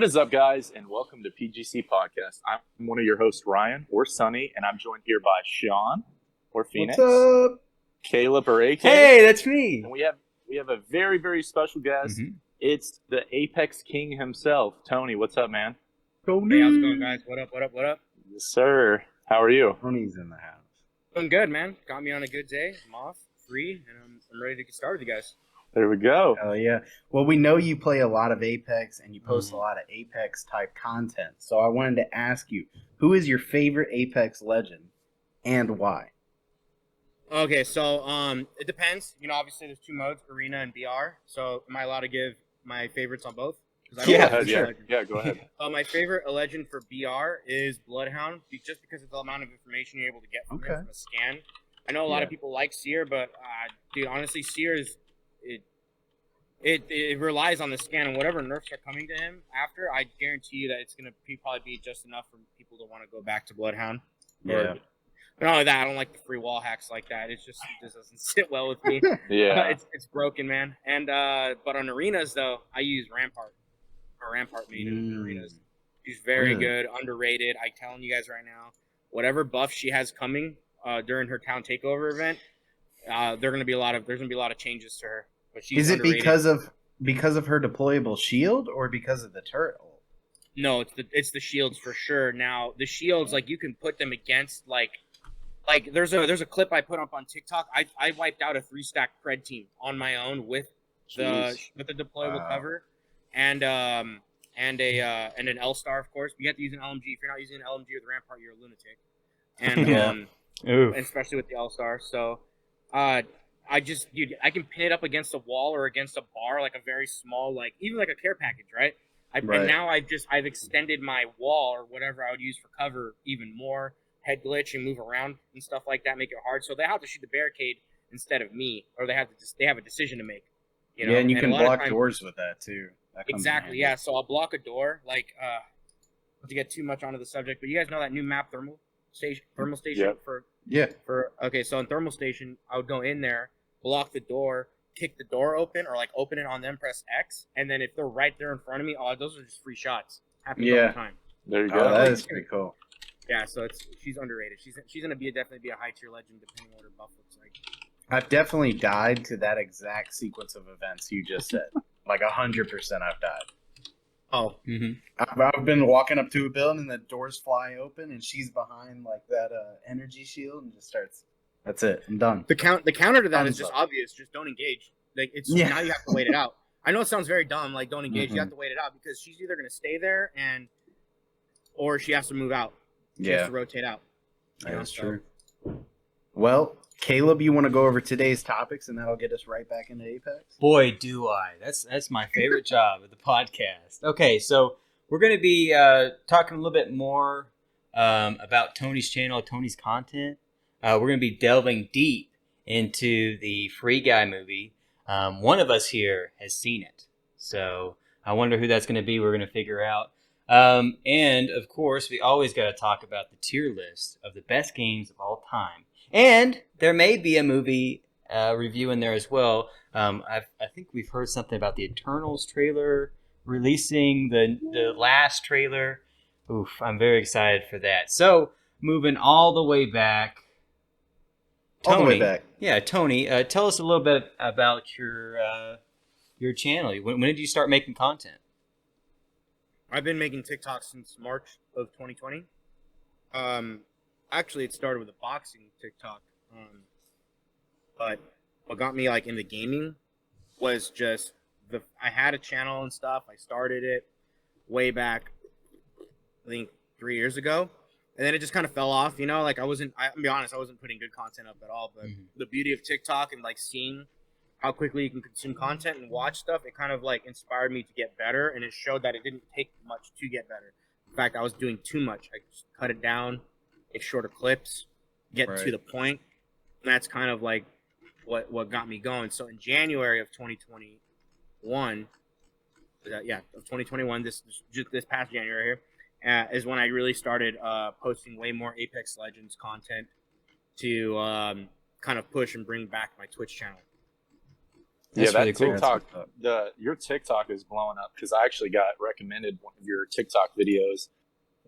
What is up, guys, and welcome to PGC Podcast. I'm one of your hosts, Ryan, or Sunny, and I'm joined here by Sean, or Phoenix. What's up? Caleb, or AK. Hey, that's me. And we have a very, very special guest. It's the Apex King himself, Tony. What's up, man? Tony. Hey, how's it going, guys? What up? Yes, sir. How are you? Tony's in the house. Doing good, man. Got me on a good day. I'm off, free, and I'm ready to get started with you guys. There we go. Oh, yeah. Well, we know you play a lot of Apex, and you post a lot of Apex-type content. So I wanted to ask you, who is your favorite Apex legend, and why? Okay, so it depends. You know, obviously there's two modes, Arena and BR. So am I allowed to give my favorites on both? Yeah, sure. Yeah, go ahead. My favorite legend for BR is Bloodhound, just because of the amount of information you're able to get from it from a scan. I know a lot of people like Seer, but dude, honestly, Seer is it relies on the scan, and whatever nerfs are coming to him after, I guarantee you that it's gonna probably be just enough for people to want to go back to Bloodhound. Yeah. But not only that, I don't like the free wall hacks like that. It just doesn't sit well with me. Yeah. It's broken, man. And but on arenas though, I use Rampart. Or Rampart main in arenas. She's very good, underrated. I'm telling you guys right now, whatever buff she has coming during her town takeover event, there's gonna be a lot of changes to her. But she's underrated. because of her deployable shield or because of the turret? No, it's the shields for sure. Now the shields, like, you can put them against like there's a clip I put up on TikTok. I wiped out a 3-stack pred team on my own with the deployable cover and an L star, of course. You have to use an LMG. If you're not using an LMG or the Rampart, you're a lunatic. And especially with the L star. So I can pin it up against a wall or against a bar, like a very small, like even like a care package, right? And now I've extended my wall or whatever I would use for cover even more, head glitch and move around and stuff like that, make it hard. So they have to shoot the barricade instead of me, or they have a decision to make. You know? Yeah, and you can block doors with that too. Exactly, yeah. So I'll block a door, like not to get too much onto the subject, but you guys know that new map thermal station okay, so in thermal station, I would go in there, block the door, kick the door open, or like open it on them, press X, and then if they're right there in front of me, those are just free shots. Happens all the time. There you go. That is pretty cool. Yeah, so she's underrated. She's gonna definitely be a high tier legend depending on what her buff looks like. I've definitely died to that exact sequence of events you just said. Like 100% I've died. Oh. I've been walking up to a building and the doors fly open and she's behind like that energy shield and just starts. That's it. I'm done. The counter to that is just obvious. Just don't engage. Like now you have to wait it out. I know it sounds very dumb. Like, don't engage. You have to wait it out because she's either gonna stay there or she has to move out. She has to rotate out. That's true. Well, Caleb, you want to go over today's topics, and that'll get us right back into Apex? Boy, do I. That's my favorite job of the podcast. Okay, so we're going to be talking a little bit more about Tony's channel, Tony's content. We're going to be delving deep into the Free Guy movie. One of us here has seen it, so I wonder who that's going to be. We're going to figure out. And, of course, we always got to talk about the tier list of the best games of all time. And there may be a movie review in there as well. I think we've heard something about the Eternals trailer releasing, the last trailer. Oof, I'm very excited for that. So, moving all the way back. Tony, all the way back. Yeah, Tony, tell us a little bit about your channel. When did you start making content? I've been making TikToks since March of 2020. Actually, it started with a boxing TikTok. But what got me like into gaming was just I had a channel and stuff. I started it way back, I think 3 years ago, and then it just kind of fell off. You know, like I'll be honest, I wasn't putting good content up at all. But the beauty of TikTok and like seeing how quickly you can consume content and watch stuff, it kind of like inspired me to get better, and it showed that it didn't take much to get better. In fact, I was doing too much. I just cut it down, make shorter clips, get to the point. And that's kind of like what got me going. So in January of 2021, this past January here, is when I really started posting way more Apex Legends content to kind of push and bring back my Twitch channel. That's that really cool. TikTok, your TikTok is blowing up because I actually got recommended one of your TikTok videos,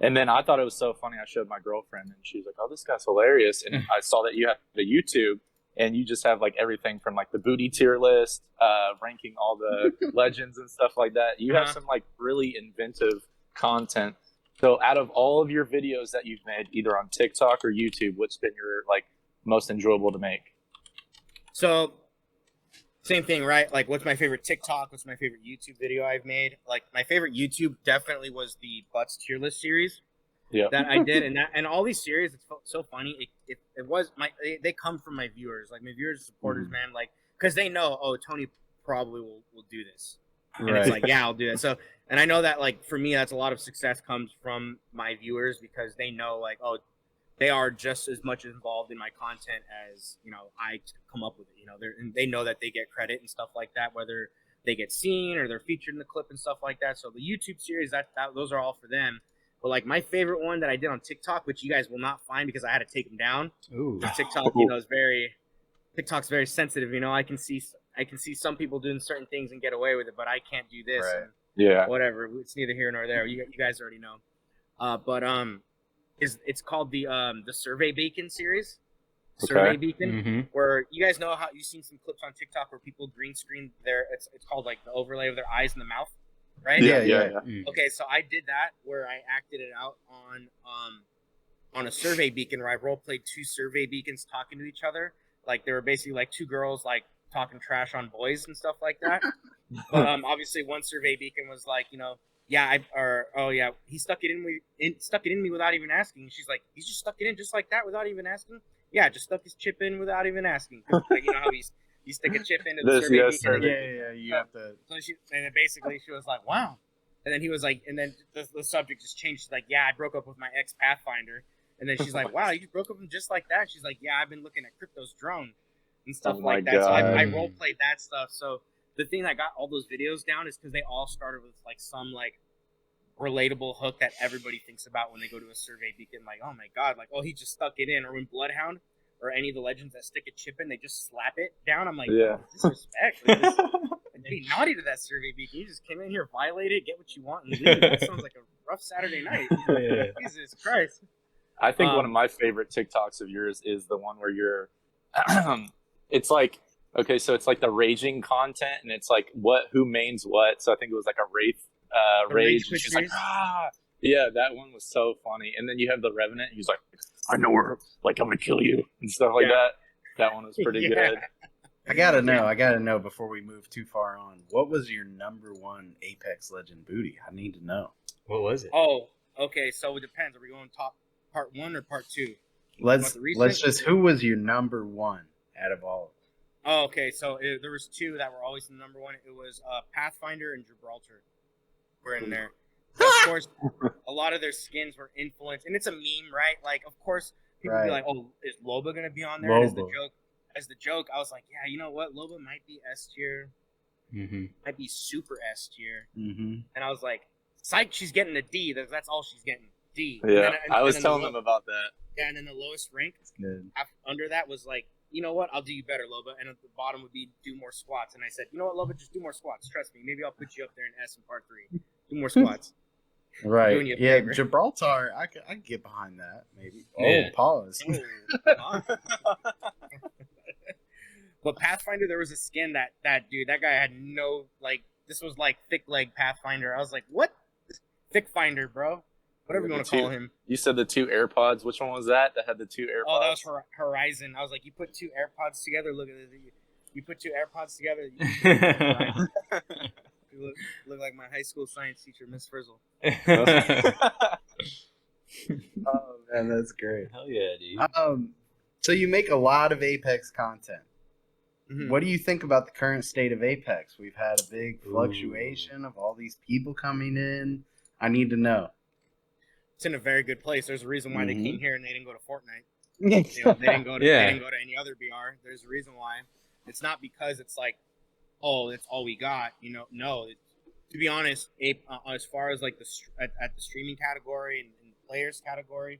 and then I thought it was so funny. I showed my girlfriend, and she was like, "Oh, this guy's hilarious!" And I saw that you have the YouTube, and you just have like everything from like the booty tier list, ranking all the legends and stuff like that. You have some like really inventive content. So, out of all of your videos that you've made, either on TikTok or YouTube, what's been your like most enjoyable to make? So, same thing, right? Like, what's my favorite TikTok? What's my favorite YouTube video I've made? Like, my favorite YouTube definitely was the Butts tier list series that I did, and all these series. It's so funny. It was they come from my viewers, like my viewers, supporters, man, like because they know, oh, Tony probably will do this, and it's like, yeah, I'll do it. So, and I know that like for me, that's a lot of success comes from my viewers because they know like, oh, they are just as much involved in my content as I come up with it. They know that they get credit and stuff like that, whether they get seen or they're featured in the clip and stuff like that. So the YouTube series, that those are all for them. But like my favorite one that I did on TikTok, which you guys will not find because I had to take them down. Ooh. TikTok, TikTok's very sensitive. I can see some people doing certain things and get away with it, but I can't do this. Right. Yeah. Whatever. It's neither here nor there. You guys already know. It's called the Survey Beacon series. Okay. Survey Beacon, Mm-hmm. where you guys know how you've seen some clips on TikTok where people green screen it's called like the overlay of their eyes and the mouth, right? Yeah. Mm. Okay, so I did that where I acted it out on a survey beacon where I role played two survey beacons talking to each other. Like they were basically like two girls like talking trash on boys and stuff like that. But obviously one survey beacon was like, he stuck it in me without even asking. She's like, he just stuck it in just like that without even asking. Yeah, just stuck his chip in without even asking. Like how you stick a chip into the survey beacon. Yeah. You have to. So then basically she was like, wow. And then he was like, and then the subject just changed. She's like, yeah, I broke up with my ex Pathfinder. And then she's like, wow, you broke up with him just like that? She's like, yeah, I've been looking at Crypto's drone and stuff like that. God. So I role played that stuff. So the thing that got all those videos down is because they all started with like some like relatable hook that everybody thinks about when they go to a survey beacon. Like, oh my God, like, oh, he just stuck it in. Or when Bloodhound or any of the legends that stick a chip in, they just slap it down. I'm like, Yeah. Disrespect. Like, be naughty to that survey beacon. You just came in here, violated, get what you want, and leave. That sounds like a rough Saturday night. Yeah. Jesus Christ. I think one of my favorite TikToks of yours is the one where you're, it's like, okay, so it's like the raging content, and it's like who mains what. So I think it was like a Wraith rage, and she's like, yeah, that one was so funny. And then you have the Revenant, and he's like, I know her, like I'm gonna kill you and stuff like that. That one was pretty good. I gotta know before we move too far on. What was your number one Apex Legend booty? I need to know. What was it? Oh, okay. So it depends. Are we going top part 1 or part 2? Let's just. Who was your number one out of all of them? Oh, okay. So there was 2 that were always the number 1. It was Pathfinder and Gibraltar. Were in there. So of course, a lot of their skins were influenced, and it's a meme, right? Like, of course, people be like, "Oh, is Loba gonna be on there?" As the joke, I was like, "Yeah, you know what? Loba might be S tier, might be super S tier." And I was like, "Psych, she's getting a D. That's all she's getting, D." Yeah, I was telling them about that. Yeah, and then the lowest rank Good. under that was like, you know what? I'll do you better, Loba. And at the bottom would be do more squats. And I said, you know what, Loba, just do more squats. Trust me. Maybe I'll put you up there in S in part 3. Do more squats. Right. Doing you a Yeah, favor. Gibraltar, I could get behind that, maybe. Yeah. Oh, pause. But Pathfinder, there was a skin that guy had no, like, this was like thick leg Pathfinder. I was like, what? Thick Finder, bro. Whatever you want to call him. You said the 2 AirPods. Which one was that had the 2 AirPods? Oh, that was Horizon. I was like, you put 2 AirPods together. Look at this. You put 2 AirPods together. You look like my high school science teacher, Miss Frizzle. Oh, man, that's great. Hell yeah, dude. So you make a lot of Apex content. Mhm. What do you think about the current state of Apex? We've had a big fluctuation of all these people coming in. I need to know. It's in a very good place. There's a reason why they came here and they didn't go to Fortnite. Yeah. They didn't go to any other BR. There's a reason why. It's not because it's like, oh, that's all we got. No. To be honest, as far as like at the streaming category and players category,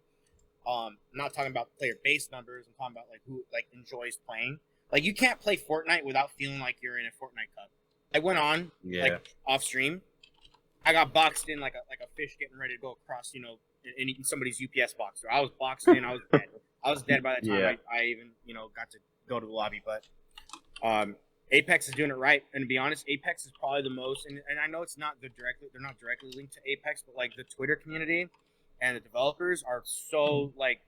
I'm not talking about player base numbers. I'm talking about like who like enjoys playing. Like, you can't play Fortnite without feeling like you're in a Fortnite cup. I went on, like, off stream. I got boxed in like a fish getting ready to go across, in somebody's UPS box. So I was boxed in. I was dead. I was dead by the time I even, got to go to the lobby. But Apex is doing it right. And to be honest, Apex is probably the most. And I know it's not they're not directly linked to Apex, but like the Twitter community and the developers are so like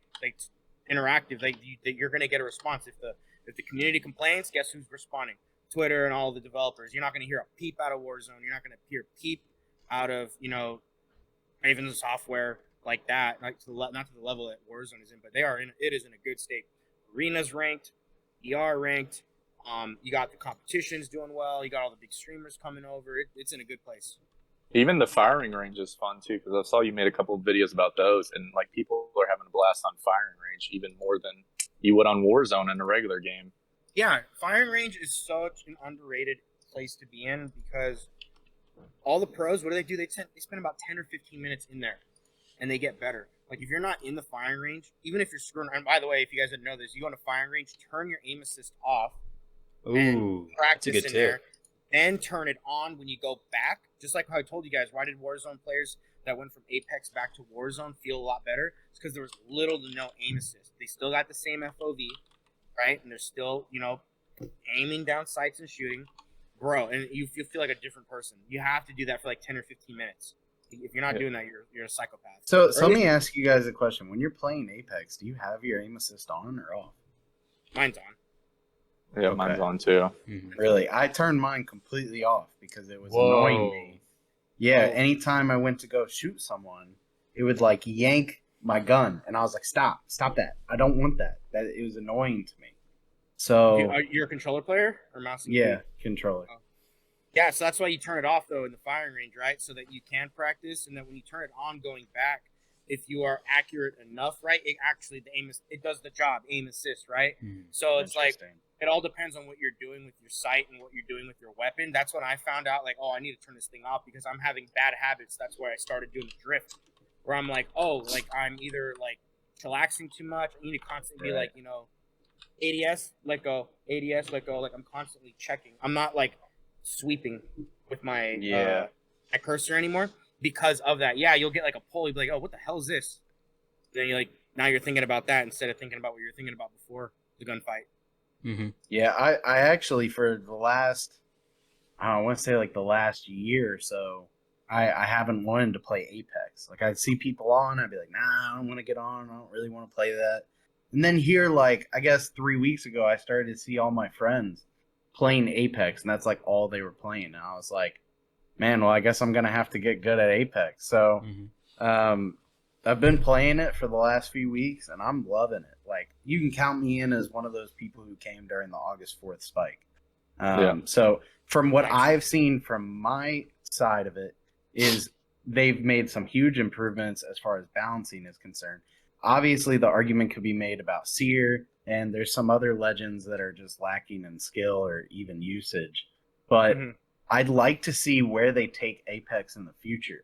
interactive. You're gonna get a response if the community complains. Guess who's responding? Twitter and all the developers. You're not gonna hear a peep out of Warzone. You're not gonna hear a peep out of even the software like that. Not to the level that Warzone is in, but it is in a good state. Arena's ranked, ER ranked. You got the competitions doing well. You got all the big streamers coming over. It's in a good place. Even the firing range is fun too, because I saw you made a couple of videos about those, and like people are having a blast on firing range even more than you would on Warzone in a regular game. Yeah, firing range is such an underrated place to be in because all the pros, what do? They spend about 10 or 15 minutes in there, and they get better. Like, if you're not in the firing range, even if you're screwing, and by the way, if you guys didn't know this, you go into firing range, turn your aim assist off, and practice in there, then turn it on when you go back. Just like how I told you guys, why did Warzone players that went from Apex back to Warzone feel a lot better? It's because there was little to no aim assist. They still got the same FOV, right? And they're still, aiming down sights and shooting. Bro, and you feel like a different person. You have to do that for like 10 or 15 minutes. If you're not doing that, you're a psychopath. So let me ask you guys a question. When you're playing Apex, do you have your aim assist on or off? Mine's on. Yeah, mine's on too. Really? I turned mine completely off because it was annoying me. Yeah, anytime I went to go shoot someone, it would like yank my gun, and I was like, stop that. I don't want that. That it was annoying to me. So you're a controller player or mouse and yeah, keyboard? controller. Oh. Yeah, so that's why you turn it off though in the firing range, right? So that you can practice, and then when you turn it on going back, if you are accurate enough, right? It does the job, aim assist, right? So it's like it all depends on what you're doing with your sight and what you're doing with your weapon. That's when I found out, like, I need to turn this thing off because I'm having bad habits. That's where I started doing the drift, where I'm like, I'm either like chillaxing too much. I need to constantly be like, ADS, let go, ADS, let go. Like, I'm constantly checking. I'm not like sweeping with my my cursor anymore because of that. Yeah, you'll get like a pull. You'll be like, oh, what the hell is this? Then you're like, now you're thinking about that instead of thinking about what you were thinking about before the gunfight. Yeah, I actually, for the last, I want to say like the last year or so, I haven't wanted to play Apex. Like, I'd see people on, I'd be like, nah, I don't want to get on. I don't really want to play that. And then here, like, I guess 3 weeks ago, I started to see all my friends playing Apex, and that's like all they were playing. And I was like, man, well, I guess I'm going to have to get good at Apex. So I've been playing it for the last few weeks, and I'm loving it. Like, you can count me in as one of those people who came during the August 4th spike. So from what I've seen from my side of it is they've made some huge improvements as far as balancing is concerned. Obviously, the argument could be made about Seer, and there's some other legends that are just lacking in skill or even usage. But I'd like to see where they take Apex in the future.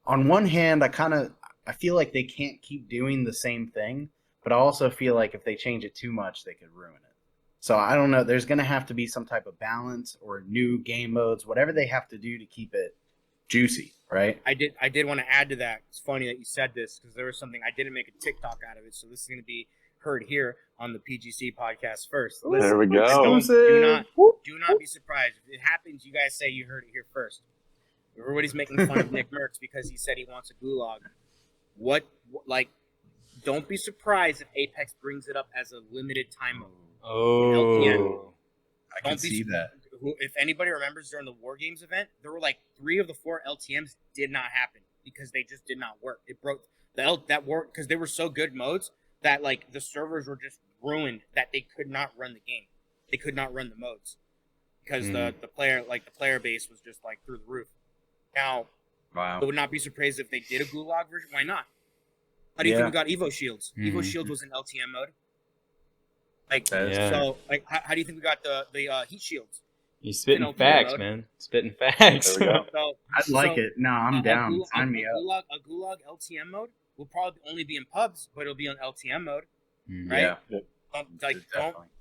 On one hand, I feel like they can't keep doing the same thing, but I also feel like if they change it too much, they could ruin it. So I don't know. There's going to have to be some type of balance or new game modes, whatever they have to do to keep it juicy, right? I did want to add to that. It's funny that you said this because there was something I didn't make a TikTok out of it, so this is going to be heard here on the PGC podcast first. Listen, there we go. Do not be surprised if it happens. You guys say you heard it here first. Everybody's making fun of Nick Merckx because he said he wants a gulag. Don't be surprised if Apex brings it up as a limited time mode. I can see that. If anybody remembers during the War Games event, there were like 3 of the 4 LTMs did not happen because they just did not work. It broke because they were so good modes that like the servers were just ruined that they could not run the game. They could not run the modes because the player base was just like through the roof. Now, I would not be surprised if they did a gulag version. Why not? How do you think we got Evo Shields? Evo Shields was in LTM mode. How do you think we got the Heat Shields? He's spitting facts, man. Spitting facts. I'd like it. No, I'm down. Sign me up. A gulag LTM mode will probably only be in pubs, but it'll be on LTM mode, right? Yeah.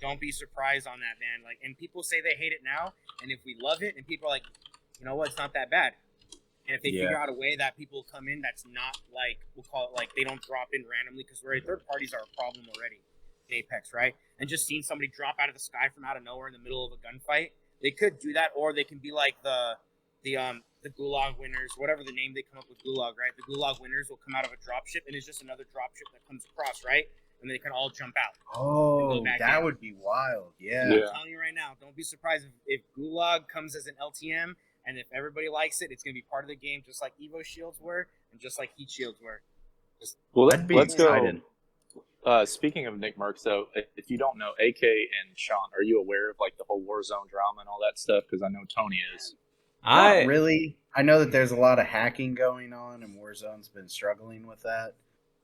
Don't be surprised on that, man. Like, and people say they hate it now, and if we love it, and people are like, you know what, it's not that bad. And if they figure out a way that people come in that's not like, we'll call it like they don't drop in randomly, because third parties are a problem already in Apex, right? And just seeing somebody drop out of the sky from out of nowhere in the middle of a gunfight, they could do that, or they can be like the Gulag winners, whatever the name they come up with, Gulag, right? The Gulag winners will come out of a dropship, and it's just another dropship that comes across, right? And they can all jump out. Oh, that would be wild. Yeah. I'm telling you right now, don't be surprised if Gulag comes as an LTM, and if everybody likes it, it's going to be part of the game, just like Evo shields were, and just like Heat shields were. Let's go. Speaking of Nick Merckx, though, if you don't know, AK and Sean, are you aware of like the whole Warzone drama and all that stuff? Because I know Tony is. Not really. I know that there's a lot of hacking going on, and Warzone's been struggling with that.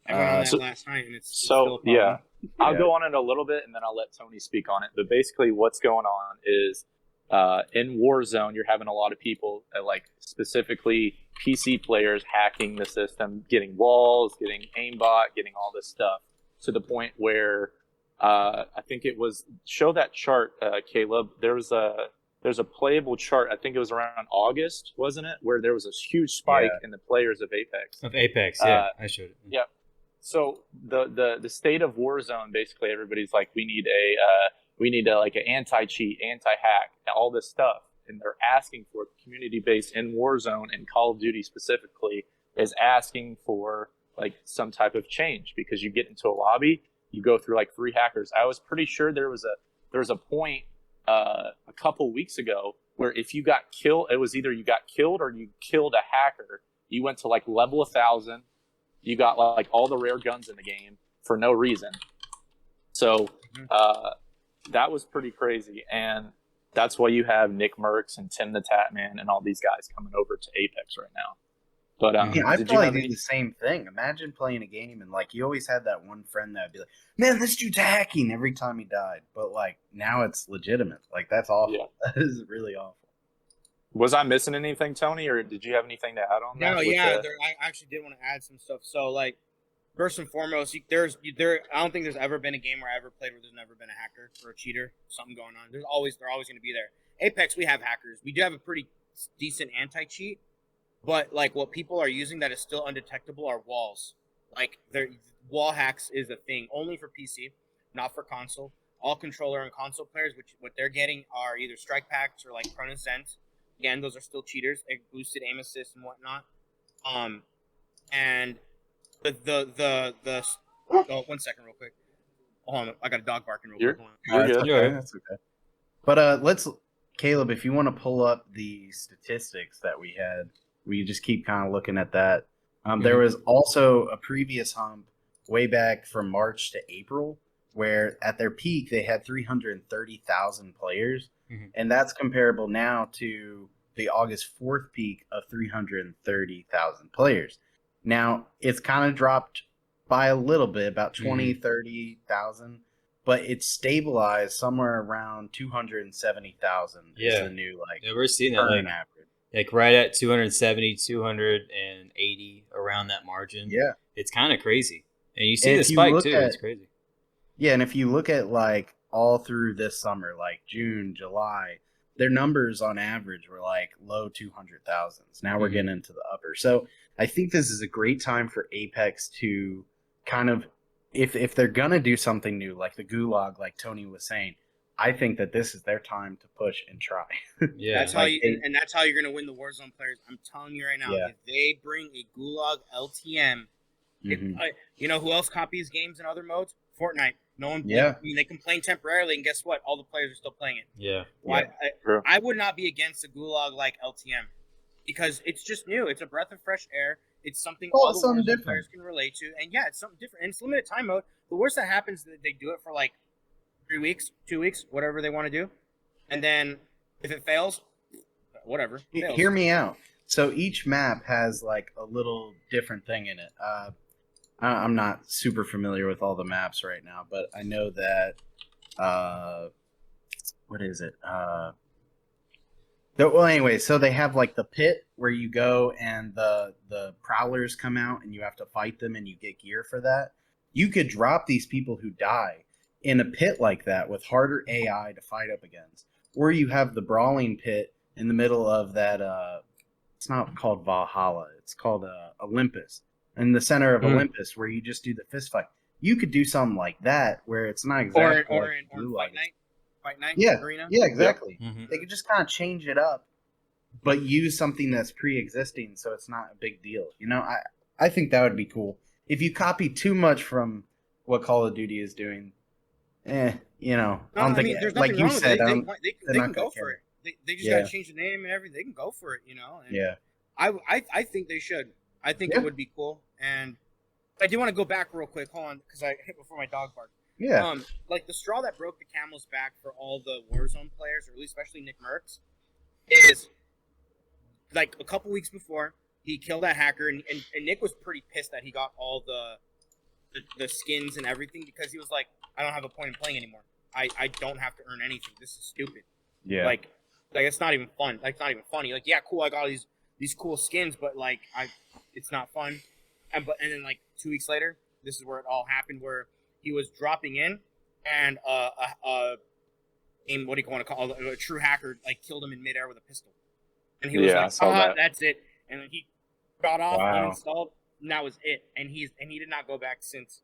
I went on that last night, and it's still a problem. I'll go on it a little bit, and then I'll let Tony speak on it. But basically, what's going on is in Warzone, you're having a lot of people, like specifically PC players, hacking the system, getting walls, getting aimbot, getting all this stuff, to the point where I think it was, show that chart, Caleb. There's a playable chart. I think it was around August, wasn't it? Where there was a huge spike in the players of Apex. I showed it. Yeah. So the state of Warzone, basically, everybody's like, we need like an anti-cheat, anti-hack, all this stuff, and they're asking for the community base in Warzone and Call of Duty specifically is asking for like some type of change, because you get into a lobby, you go through like 3 hackers. I was pretty sure there was a point a couple weeks ago where if you got killed, it was either you got killed or you killed a hacker. You went to like level 1,000. You got like all the rare guns in the game for no reason. So that was pretty crazy, and that's why you have Nick Merckx and Tim the Tatman and all these guys coming over to Apex right now. But I'd probably do the same thing. Imagine playing a game and like you always had that one friend that would be like, "Man, this dude's hacking" every time he died. But like now it's legitimate. Like that's awful. Yeah. That is really awful. Was I missing anything, Tony, or did you have anything to add on that? No, I actually did want to add some stuff. So like, first and foremost, I don't think there's ever been a game where I ever played where there's never been a hacker or a cheater, something going on. They're always going to be there. Apex, we have hackers. We do have a pretty decent anti-cheat, but like what people are using that is still undetectable are walls. Like wall hacks is a thing only for PC, not for console. All controller and console players, what they're getting are either strike packs or like Chronos Zent. Again, those are still cheaters. They boosted aim assist and whatnot. And oh, 1 second, real quick. Hold on, I got a dog barking real quick. You're good. Okay, that's okay. But Caleb, if you want to pull up the statistics that we had, we just keep kind of looking at that. There was also a previous hump way back from March to April, where at their peak they had 330,000 players. And that's comparable now to the August 4th peak of 330,000 players. Now, it's kind of dropped by a little bit, about 20, 30,000, but it's stabilized somewhere around 270,000 is the new, like, we're seeing that average. Like right at 270, 280, around that margin. Yeah. It's kind of crazy. And you see the spike, too. It's crazy. Yeah, and if you look at, like, all through this summer, like June, July, their numbers on average were like low 200,000s. Now we're getting into the upper. So I think this is a great time for Apex to kind of, if they're going to do something new, like the Gulag, like Tony was saying, I think that this is their time to push and try. Yeah, that's how that's how you're going to win the Warzone players. I'm telling you right now, if they bring a Gulag LTM, you know who else copies games in other modes? Fortnite. No one. I mean, they complain temporarily, and guess what? All the players are still playing it. Yeah. I would not be against a Gulag like LTM because it's just new. It's a breath of fresh air. It's something all the Warzone players can relate to, and it's something different. And it's limited time mode. The worst that happens is that they do it for like 3 weeks, 2 weeks, whatever they want to do, and then if it fails, whatever. Hear me out. So each map has like a little different thing in it. I'm not super familiar with all the maps right now, but I know that what is it? Well, anyway, so they have like the pit where you go and the prowlers come out and you have to fight them and you get gear for that. You could drop these people who die, in a pit like that with harder AI to fight up against, or you have the brawling pit in the middle of that. It's not called Valhalla. It's called Olympus, in the center of Olympus, where you just do the fist fight. You could do something like that where it's not exactly or like in Fight Night yeah, Arena. yeah, exactly. Mm-hmm. They could just kind of change it up, but use something that's pre-existing, so it's not a big deal. You know, I think that would be cool. If you copy too much from what Call of Duty is doing, you know, No, I don't I think mean, there's like nothing you wrong with said, it. They they're can not go gonna for care. it. They just Yeah. gotta change the name and everything. They can go for it, you know. And Yeah, I think they should. I think Yeah. it would be cool. And I do want to go back real quick. Hold on, because I hit before my dog barked. yeah, Like the straw that broke the camel's back for all the Warzone players, or at least especially Nick Merckx, is like a couple weeks before he killed that hacker, and Nick was pretty pissed that he got all the skins and everything, because he was like, I don't have a point in playing anymore. I don't have to earn anything. This is stupid. yeah. Like it's not even fun. Like, it's not even funny. Like, yeah, cool, I got all these cool skins, but like it's not fun. And then like 2 weeks later, this is where it all happened, where he was dropping in, and what do you want to call it? A true hacker like killed him in midair with a pistol, and he was Yeah, I like, saw that. that's it. And then he got off, Wow. uninstalled, and that was it. And he did not go back since.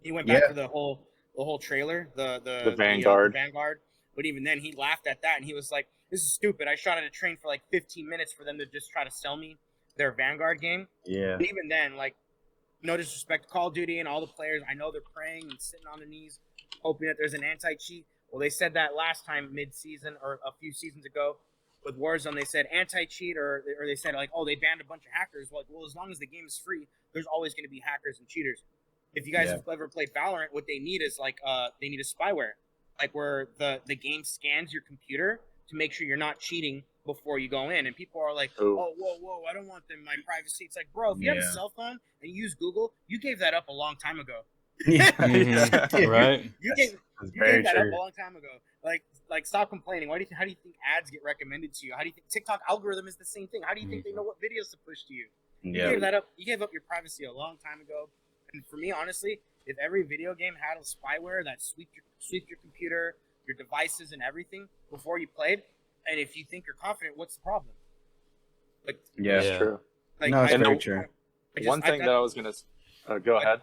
He went back Yeah. for the whole trailer, the Vanguard. Vanguard. But even then, he laughed at that, and he was like, "This is stupid. I shot at a train for like 15 minutes for them to just try to sell me their Vanguard game." Yeah. And even then, like, no disrespect to Call of Duty and all the players, I know they're praying and sitting on their knees, hoping that there's an anti-cheat. Well, they said that last time mid-season or a few seasons ago with Warzone. They said anti-cheat, or they said like, oh, they banned a bunch of hackers. Well, as long as the game is free, there's always going to be hackers and cheaters. If you guys have ever played Valorant, what they need is like they need a spyware, like where the game scans your computer to make sure you're not cheating before you go in. And people are like, Ooh. oh, whoa, I don't want my privacy. It's like, bro, if you have a Yeah. cell phone and you use Google, you gave that up a long time ago. Yeah. Mhm. Right. You gave That's you very gave that up true. a long time ago. Like stop complaining. How do you think ads get recommended to you? How do you think TikTok algorithm is the same thing? How do you think they know what videos to push to you? You Yeah. gave that up. You gave up your privacy a long time ago. And for me, honestly, if every video game had a spyware that sweeps your computer, your devices, and everything before you played, and if you think you're confident, what's the problem? Like, Yeah. That's true. like No, it's I- very I- true. One thing that I was gonna go ahead.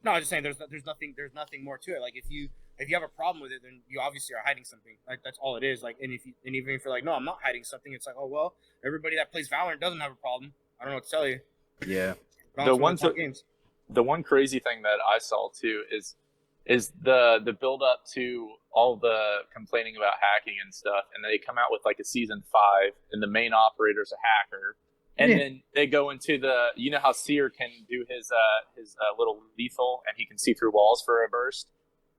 No, I was just saying there's nothing more to it. Like if you have a problem with it, then you obviously are hiding something. Like that's all it is. Like and even if you're like, no, I'm not hiding something, it's like, oh well, everybody that plays Valorant doesn't have a problem. I don't know what to tell you. Yeah. But The I'm one talk to- games. The one crazy thing that I saw too is the build up to all the complaining about hacking and stuff, and they come out with like a season 5, and the main operator's a hacker, and Yeah. then they go into you know how Seer can do his little lethal, and he can see through walls for a burst.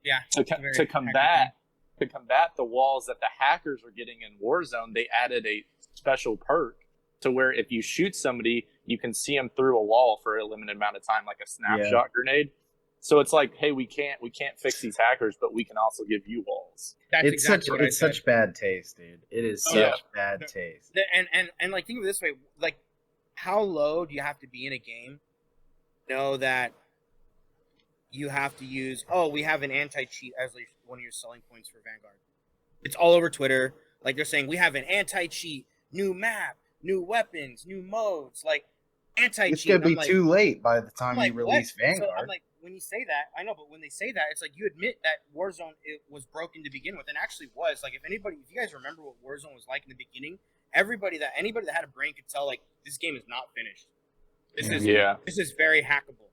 Yeah. To combat the walls that the hackers are getting in Warzone, they added a special perk to where if you shoot somebody, you can see them through a wall for a limited amount of time, like a snapshot grenade. So it's like, hey, we can't fix these hackers, but we can also give you walls. That's It's exactly what I said. such bad taste, dude. It is such Yeah. bad taste. And like think of it this way, like how low do you have to be in a game to know that you have to use we have an anti-cheat as like one of your selling points for Vanguard. It's all over Twitter. Like they're saying we have an anti-cheat, new map, new weapons, new modes, like anti-cheat. It's gonna I'm be like, too late by the time I'm like, you release what? So Vanguard. I'm like, when you say that, I know, but when they say that, it's like you admit that Warzone it was broken to begin with, and actually was. Like, if you guys remember what Warzone was like in the beginning, anybody that had a brain could tell, like, this game is not finished. This is very hackable.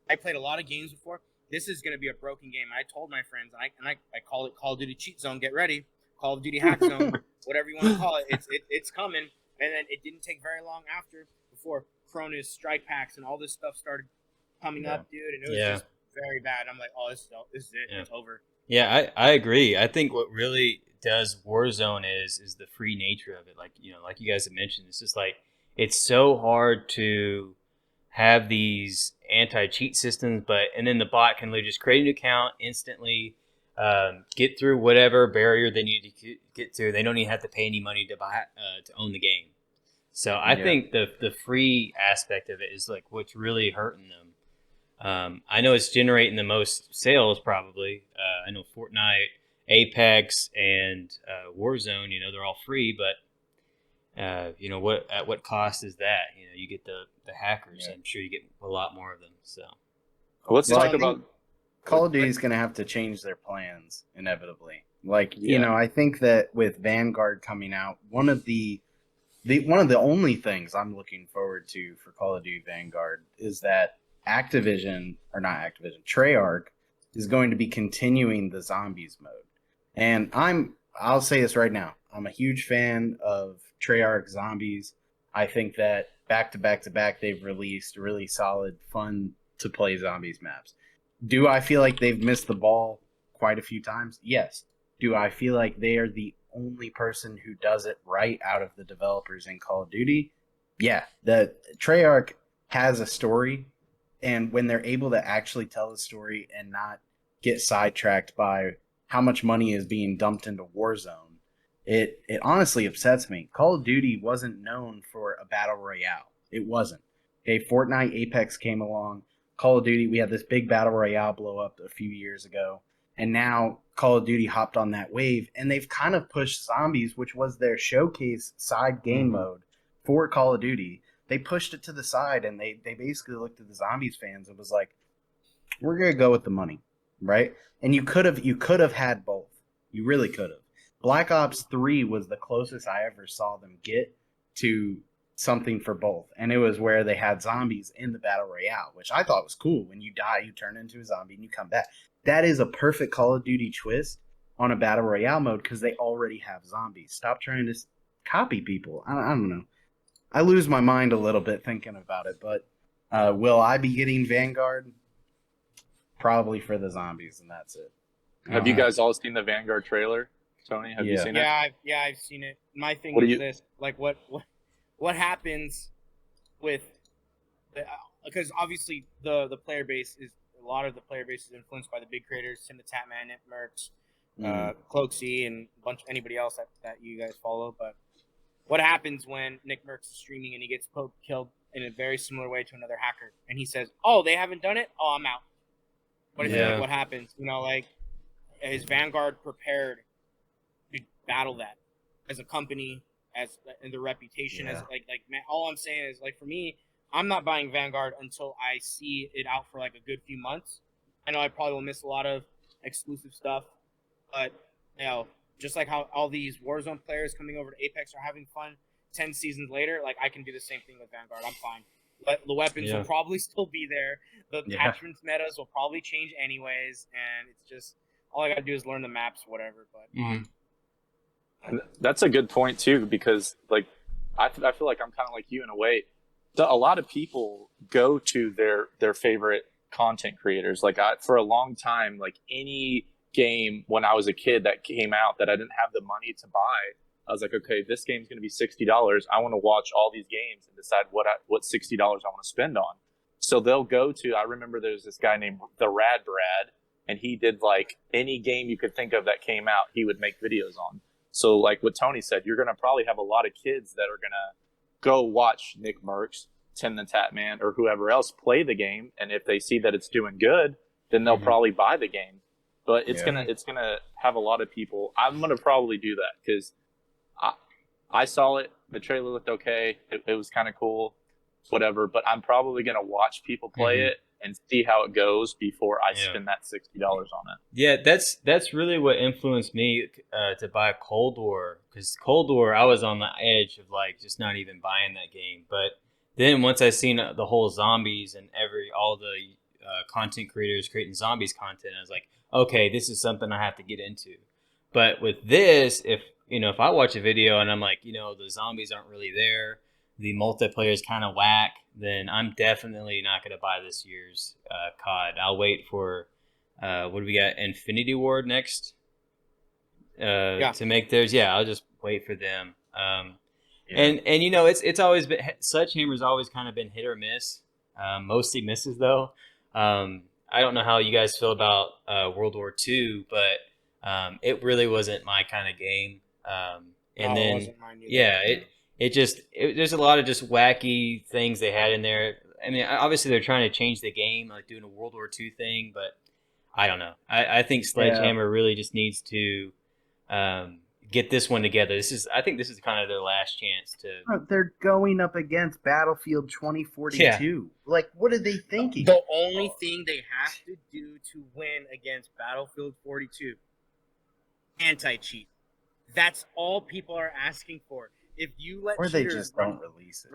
I played a lot of games before. This is going to be a broken game. I told my friends, and I call it Call of Duty Cheat Zone. Get ready, Call of Duty Hack Zone, whatever you want to call it. It's coming. And then it didn't take very long before Cronus, Strike Packs, and all this stuff started coming up, dude. And it was just very bad. I'm like, oh, this is it. Yeah. It's over. Yeah, I agree. I think what really does Warzone is the free nature of it. Like, you know, like you guys have mentioned, it's just like it's so hard to have these anti-cheat systems, and then the bot can literally just create an account instantly, get through whatever barrier they need to get through. They don't even have to pay any money to buy to own the game. So I think the free aspect of it is like what's really hurting them. I know it's generating the most sales probably. I know Fortnite, Apex, and Warzone. They're all free, but what at what cost is that? You get the hackers. Yeah. I'm sure you get a lot more of them. So Let's Well, talk I think about. Call of Duty's going to have to change their plans inevitably. Like, Yeah. I think that with Vanguard coming out, one of the only things I'm looking forward to for Call of Duty Vanguard is that Activision, or not Activision, Treyarch is going to be continuing the zombies mode. And I'll say this right now. I'm a huge fan of Treyarch zombies. I think that back to back they've released really solid, fun to play zombies maps. Do I feel like they've missed the ball quite a few times? Yes. Do I feel like they are the only person who does it right out of the developers in Call of Duty? Yeah. The Treyarch has a story, and when they're able to actually tell the story and not get sidetracked by how much money is being dumped into Warzone, it honestly upsets me. Call of Duty wasn't known for a battle royale. It wasn't. Okay, Fortnite, Apex came along. Call of Duty, we had this big battle royale blow up a few years ago, and now Call of Duty hopped on that wave, and they've kind of pushed zombies, which was their showcase side game mode for Call of Duty. They pushed it to the side, and they basically looked at the zombies fans and was like, we're gonna go with the money, right? And you could have had both. You really could have. Black Ops 3 was the closest I ever saw them get to something for both, and it was where they had zombies in the battle royale, which I thought was cool. When you die, you turn into a zombie and you come back. That is a perfect Call of Duty twist on a battle royale mode because they already have zombies. Stop trying to copy people. I don't know. I lose my mind a little bit thinking about it, but will I be getting Vanguard? Probably for the zombies, and that's it. Have you guys all seen the Vanguard trailer? Tony, have you Yeah. seen it? Yeah, I've seen it. My thing What do is you- this: like, what happens with, because obviously the player base is a lot of the player base is influenced by the big creators, Tim the Tatman, Nick Mercs, Cloaksy, and a bunch anybody else that you guys follow. But what happens when Nick Mercs is streaming and he gets killed in a very similar way to another hacker, and he says, "Oh, they haven't done it. Oh, I'm out." What happens? Is Vanguard prepared to battle that as a company, as and the reputation, as man, all I'm saying is, like, for me, I'm not buying Vanguard until I see it out for like a good few months. I know I probably will miss a lot of exclusive stuff, but just like how all these Warzone players coming over to Apex are having fun 10 seasons later, like, I can do the same thing with Vanguard. I'm fine. But the weapons will probably still be there. The attachments metas will probably change anyways, and it's just all I gotta do is learn the maps, whatever. But And that's a good point too, because like I feel like I'm kind of like you in a way. A lot of people go to their favorite content creators. Like for a long time, like any game when I was a kid that came out that I didn't have the money to buy, I was like, okay, this game's going to be $60. I want to watch all these games and decide what $60 I want to spend on. So they'll go to. I remember there's this guy named the Rad Brad, and he did like any game you could think of that came out, he would make videos on. So like what Tony said, you're going to probably have a lot of kids that are going to go watch Nick Mercs, Tim the Tatman, or whoever else play the game, and if they see that it's doing good, then they'll probably buy the game. But it's gonna have a lot of people. I'm gonna probably do that because I saw it. The trailer looked okay. It was kind of cool, whatever. But I'm probably gonna watch people play it and see how it goes before I spend that $60 on it. Yeah, that's really what influenced me to buy Cold War, because Cold War I was on the edge of like just not even buying that game. But then once I seen the whole zombies and all the content creators creating zombies content, I was like, okay, this is something I have to get into. But with this, if I watch a video and I'm like, the zombies aren't really there, the multiplayer is kind of whack, then I'm definitely not going to buy this year's COD. I'll wait for what do we got? Infinity Ward next to make theirs. Yeah, I'll just wait for them. And it's always been, Sledgehammer's always kind of been hit or miss. Mostly misses though. I don't know how you guys feel about World War II, but it really wasn't my kind of game. And then, there's a lot of just wacky things they had in there. I mean, obviously they're trying to change the game, like doing a World War II thing, but I don't know. I think Sledgehammer really just needs to get this one together. I think this is kind of their last chance to. They're going up against Battlefield 2042. Yeah. Like, what are they thinking? The only thing they have to do to win against Battlefield 42, anti-cheat. That's all people are asking for. If you let or they cheaters just don't release it.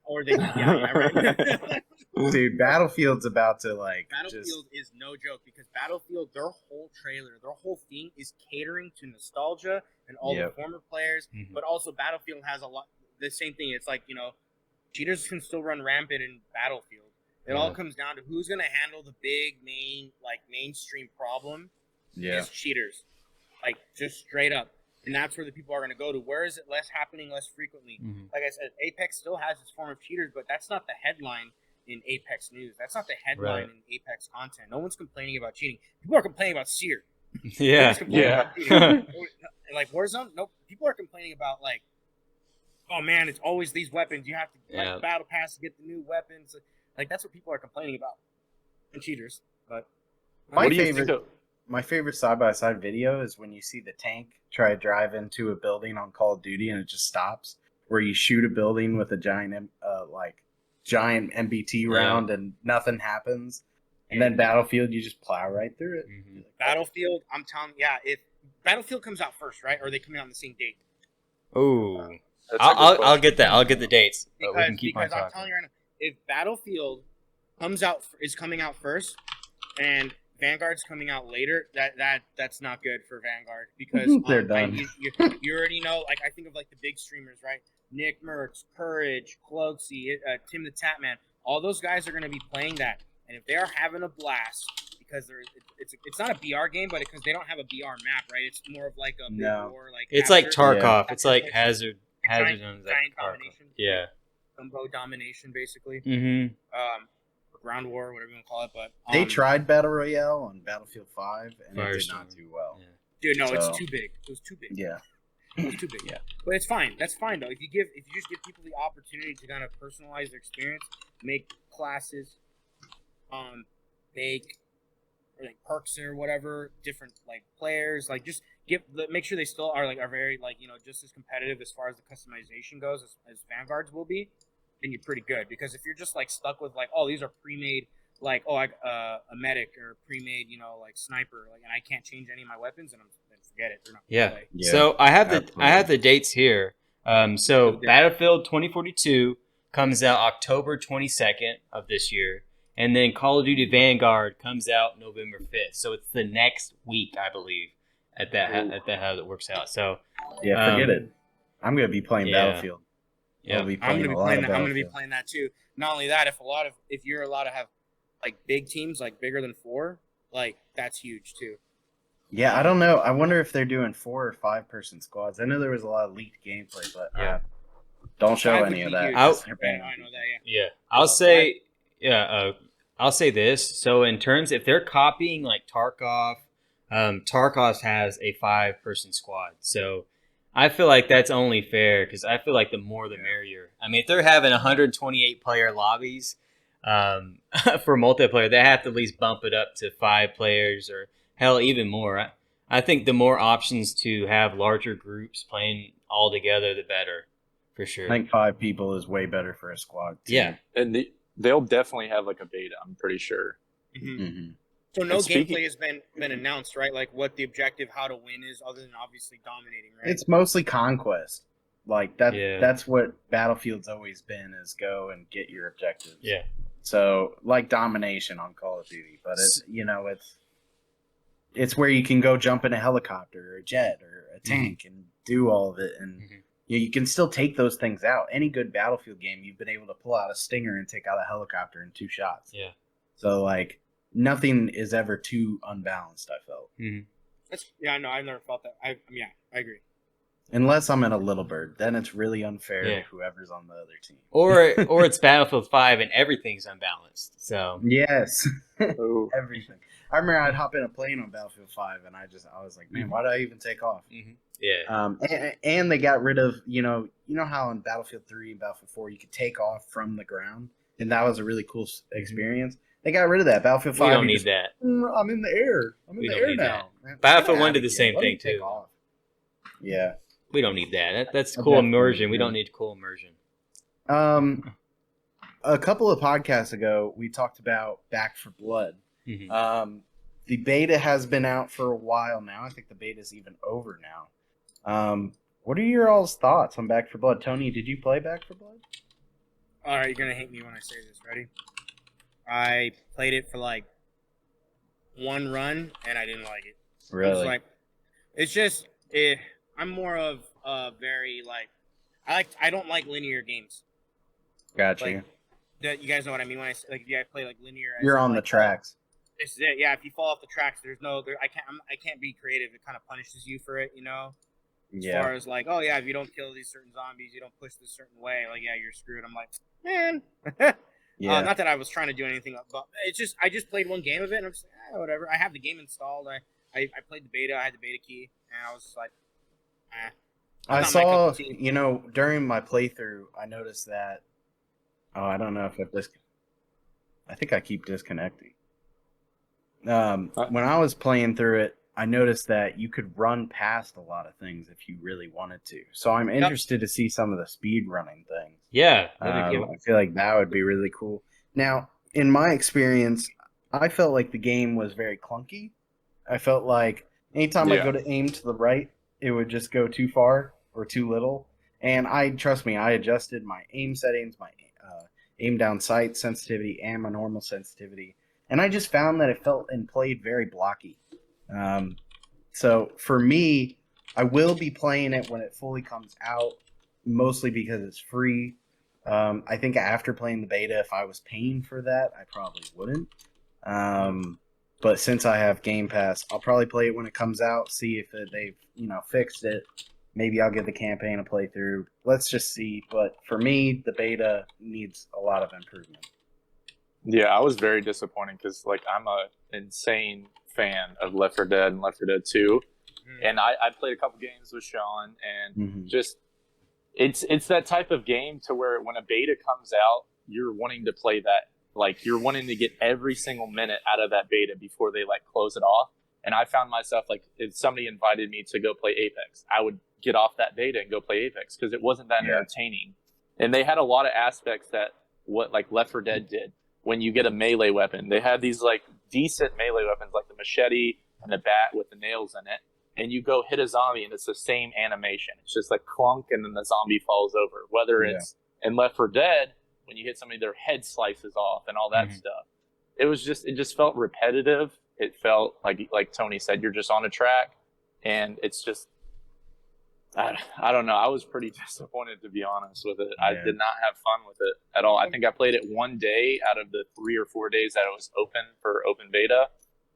Or they, right. Dude, Battlefield's about to Battlefield is no joke because Battlefield, their whole trailer, their whole thing is catering to nostalgia and all the former players. Mm-hmm. But also Battlefield has a lot the same thing. It's like, cheaters can still run rampant in Battlefield. It all comes down to who's gonna handle the big mainstream problem. Is cheaters. Like just straight up. And that's where the people are going to go to. Where is it less happening less frequently? Mm-hmm. Like I said, Apex still has its form of cheaters, but that's not the headline in Apex news. That's not the headline in Apex content. No one's complaining about cheating. People are complaining about sear. Yeah. Like Warzone, nope. People are complaining about oh man, it's always these weapons. You have to battle pass to get the new weapons. Like that's what people are complaining about. And cheaters. But my favorite side-by-side video is when you see the tank try to drive into a building on Call of Duty and it just stops, where you shoot a building with a giant MBT round and nothing happens. And then Battlefield, you just plow right through it. Mm-hmm. Battlefield, I'm telling you, if Battlefield comes out first, right? Or are they coming out on the same date? Oh, I'll get that. I'll get the dates. But we can keep on talking. I'm telling you right now, if Battlefield is coming out first, and Vanguard's coming out later, that's not good for Vanguard because they're done. You already know. Like I think of the big streamers, right? Nick Merckx, Courage, Cloaksy, Tim the Tatman. All those guys are going to be playing that, and if they are having a blast, because it's not a BR game, but because they don't have a BR map, right? It's more of like a big war, it's like Tarkov. It's like Hazard Zone's like domination. Yeah. Combo domination, basically. Mm-hmm. Ground war, whatever you want to call it, but they tried Battle Royale on Battlefield 5 and it did not do well. Yeah. Dude, no, it's too big. It was too big. Yeah. It was too big. Yeah. But it's fine. That's fine though. If you just give people the opportunity to kind of personalize their experience, make classes, make perks or whatever, different players, just make sure they still are very just as competitive as far as the customization goes as Vanguards will be. Then you're pretty good, because if you're just stuck with these are pre-made a medic or pre-made sniper and I can't change any of my weapons, then forget it. They're not gonna play. So I have the dates here. So Battlefield 2042 comes out October 22nd of this year, and then Call of Duty Vanguard comes out November 5th. So it's the next week, I believe, at that how it works out. So forget it. I'm gonna be playing Battlefield. Yeah, I'm gonna be playing that too. Not only that, if you're allowed to have big teams bigger than 4, that's huge too. Yeah, I don't know. I wonder if they're doing 4 or 5 person squads. I know there was a lot of leaked gameplay, but don't show any of that. I know that. Yeah, I'll say this. So in terms, if they're copying Tarkov, Tarkov has a 5 person squad. So I feel like that's only fair, because I feel like the more the merrier. I mean, if they're having 128 player lobbies for multiplayer, they have to at least bump it up to 5 players, or hell, even more. I think the more options to have larger groups playing all together, the better, for sure. I think 5 people is way better for a squad too. Yeah, and they'll definitely have a beta, I'm pretty sure. Mm-hmm. Mm-hmm. So no gameplay has been announced, right? What the objective, how to win is, other than obviously dominating, right? It's mostly conquest. That's what Battlefield's always been, is go and get your objectives. Yeah. So domination on Call of Duty, but it's where you can go jump in a helicopter or a jet or a tank and do all of it, and you can still take those things out. Any good Battlefield game, you've been able to pull out a Stinger and take out a helicopter in 2 shots. Yeah. So nothing is ever too unbalanced, I felt. Mm-hmm. No, I've never felt that. I agree. Unless I'm in a Little Bird, then it's really unfair to whoever's on the other team. Or it's Battlefield 5 and everything's unbalanced. So yes, everything. I remember I'd hop in a plane on Battlefield 5, and I was like, man, why did I even take off? Mm-hmm. Yeah. And they got rid of, you know how in Battlefield 3 and Battlefield 4 you could take off from the ground. and that was a really cool experience. They got rid of that. Battlefield 5. We don't need that. I'm in the air. I'm in We the don't air need now. that. Man, Battlefield get 1 outta did the here. same Let me thing, take too. off. Yeah. We don't need that. That's I cool definitely immersion. We agree. don't need cool immersion. A couple of podcasts ago, we talked about Back for Blood. Mhm. The beta has been out for a while now. I think the beta's even over now. What are your all's thoughts on Back for Blood? Tony, did you play Back for Blood? All right, you're gonna hate me when I say this. Ready? I played it for like one run and I didn't like it. Really? It was like, it's just I'm more of a very like I don't like linear games. Gotcha. Like, you guys know what I mean when I say, like, if you guys play like linear. You're on like, the tracks. This is it. Yeah, if you fall off the tracks, I can't be creative. It kind of punishes you for it, you know. As far as like, oh yeah, if you don't kill these certain zombies, you don't push this certain way, like yeah, you're screwed. I'm like, man. Yeah. Not that I was trying to do anything, but it's just I just played one game of it, and I'm just like, whatever. I have the game installed. I played the beta. I had the beta key, and I was just like, I Not my cup saw, of tea. you know, during my playthrough, I noticed that. Oh, I don't know if I think I keep disconnecting. When I was playing through it, I noticed that you could run past a lot of things if you really wanted to. So I'm interested to see some of the speed running things. Yeah. I feel like that would be really cool. Now, in my experience, I felt like the game was very clunky. I felt like anytime I go to aim to the right, it would just go too far or too little. And trust me, I adjusted my aim settings, my aim down sight sensitivity, and my normal sensitivity. And I just found that it felt and played very blocky. So for me, I will be playing it when it fully comes out, mostly because it's free. I think after playing the beta, if I was paying for that, I probably wouldn't. But since I have Game Pass, I'll probably play it when it comes out, see if they've fixed it. Maybe I'll give the campaign a playthrough. Let's just see. But for me, the beta needs a lot of improvement. Yeah, I was very disappointed because like I'm a insane fan of Left 4 Dead and Left 4 Dead 2, and I played a couple games with Sean, and just it's that type of game to where when a beta comes out, you're wanting to play that, like you're wanting to get every single minute out of that beta before they like close it off. And I found myself like if somebody invited me to go play Apex, I would get off that beta and go play Apex because it wasn't that entertaining. And they had a lot of aspects that what like Left 4 Dead did. When you get a melee weapon, they had these like decent melee weapons like the machete and the bat with the nails in it, and you go hit a zombie and it's the same animation. It's just like clunk and then the zombie falls over. Whether it's in Left 4 Dead, when you hit somebody, their head slices off and all that stuff. It just felt repetitive. It felt like Tony said, you're just on a track, and it's just I don't know. I was pretty disappointed, to be honest with it. I did not have fun with it at all. I think I played it one day out of the 3 or 4 days that it was open for open beta,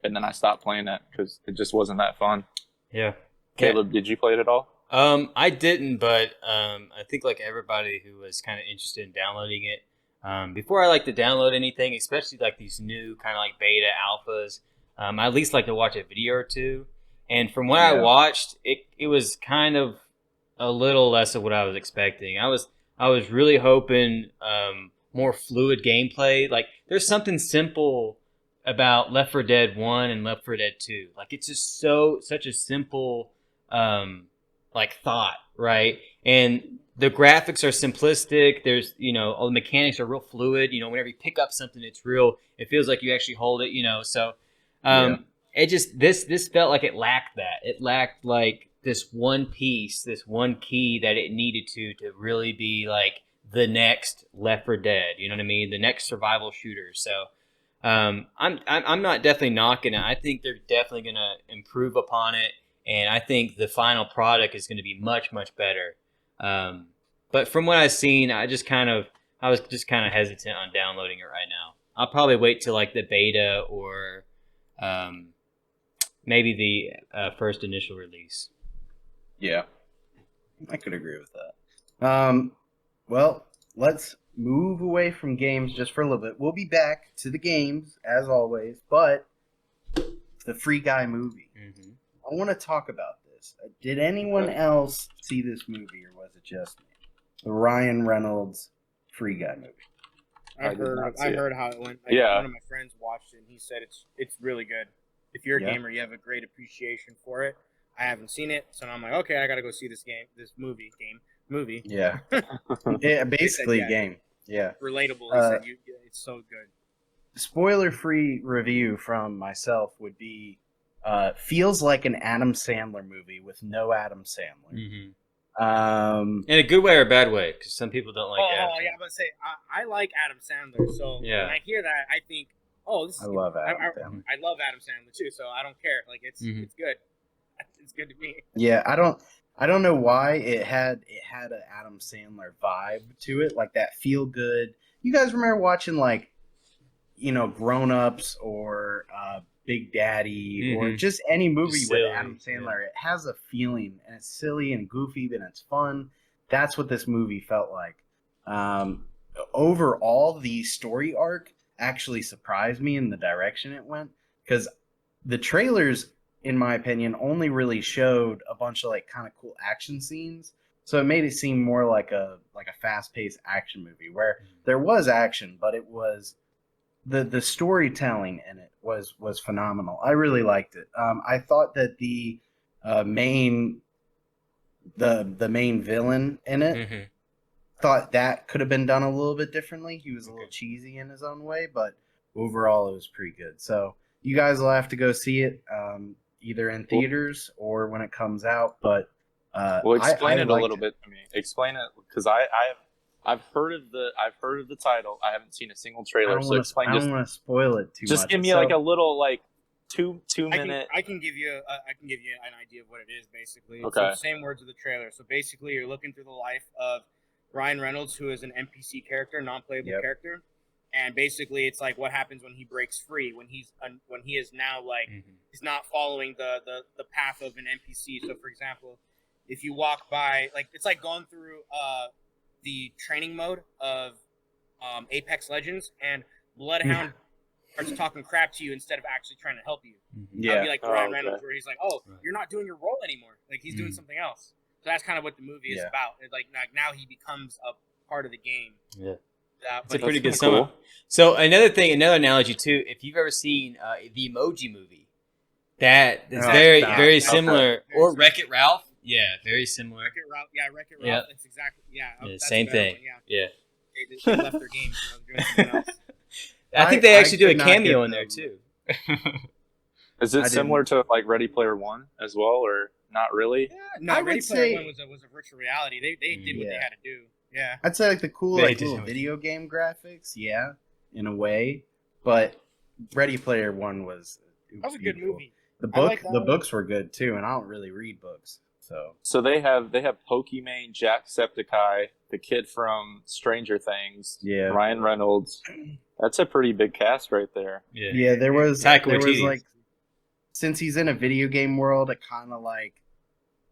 and then I stopped playing it because it just wasn't that fun. Yeah. Caleb, did you play it at all? I didn't, but I think like everybody who was kind of interested in downloading it, before I like to download anything, especially like these new kind of like beta alphas, I at least like to watch a video or two. And from what I watched, it was kind of a little less of what I was expecting. I was really hoping more fluid gameplay. Like there's something simple about Left 4 Dead 1 and Left 4 Dead 2. Like it's just such a simple like thought, right? And the graphics are simplistic. There's all the mechanics are real fluid. Whenever you pick up something, it's real. It feels like you actually hold it. So it just this felt like it lacked that. It lacked like this one piece, this one key that it needed to really be like the next Left 4 Dead. You know what I mean? The next survival shooter. So I'm not definitely knocking it. I think they're definitely gonna improve upon it, and I think the final product is gonna be much better. But from what I've seen, I was just kind of hesitant on downloading it right now. I'll probably wait till like the beta or maybe the first initial release. Yeah, I could agree with that. Well, let's move away from games just for a little bit. We'll be back to the games, as always, but the Free Guy movie. I want to talk about this. Did anyone else see this movie, or was it just me? The Ryan Reynolds Free Guy movie. I did not see I it. heard how it went. Like, Yeah. one of my friends watched it, and he said it's really good. If you're a Yeah. gamer, you have a great appreciation for it. I haven't seen it, so I'm like, okay, I gotta go see this movie. Yeah. Yeah, basically yeah. game. Yeah. Relatable. He said it's so good. Spoiler-free review from myself would be feels like an Adam Sandler movie with no Adam Sandler. Mm-hmm. In a good way or a bad way, because some people don't like Adam Sandler. Yeah, I'm gonna say I like Adam Sandler, so when I hear that, I think, oh, this is. I love Adam Sandler. I love Adam Sandler too, so I don't care. Like it's good. It's good to me. Yeah, I don't know why it had an Adam Sandler vibe to it, like that feel good. You guys remember watching like, Grown Ups or Big Daddy or just any movie Silly, with Adam Sandler? It has a feeling, and it's silly and goofy, but it's fun. That's what this movie felt like. Overall, the story arc actually surprised me in the direction it went, because the trailers, in my opinion, only really showed a bunch of like kind of cool action scenes. So it made it seem more like a fast-paced action movie where there was action, but it was the storytelling in it was phenomenal. I really liked it. I thought that the main villain in it, thought that could have been done a little bit differently. He was a little cheesy in his own way, but overall it was pretty good. So you guys will have to go see it, either in theaters or when it comes out. But well, explain it a little bit to me. Explain it, because I've heard of the title. I haven't seen a single trailer. I don't want to spoil it too much. Just give me like a little like two minute. I can give you an idea of what it is basically. Okay. It's the same words of the trailer. So basically, you're looking through the life of Ryan Reynolds, who is an NPC character, non-playable character, and basically it's like what happens when he breaks free, when he is now like he's not following the path of an NPC. So for example, if you walk by, like it's like going through the training mode of Apex Legends, and Bloodhound starts talking crap to you instead of actually trying to help you. Yeah. That'd be like Ryan Reynolds, where he's like, "Oh, you're not doing your role anymore. Like he's doing something else." So that's kind of what the movie is about. It's like now he becomes a part of the game. Yeah. It's a pretty good cool. sum up. So another analogy too, if you've ever seen the Emoji Movie, that is very similar. Okay. Or Wreck-It Ralph. Yeah, very similar. Wreck-It Ralph. Yeah, Wreck-It Ralph. Yeah. It's exactly that's same a better thing. one, yeah. They left their games and doing something else. I think they actually do a could not cameo get in there them. too. Is it similar to like Ready Player One as well, or not really? Yeah, no, I Ready would Player say- One was a virtual reality. They did what they had to do. Yeah. I'd say like the cool They like did little it. video game graphics, in a way. But Ready Player One was That was a good beautiful. movie. The books were good too, and I don't really read books, so So they have Pokimane, Jacksepticeye, the kid from Stranger Things, Ryan Reynolds. That's a pretty big cast right there. yeah. There was Taika there was Waititi. like, since he's in a video game world, it kind of like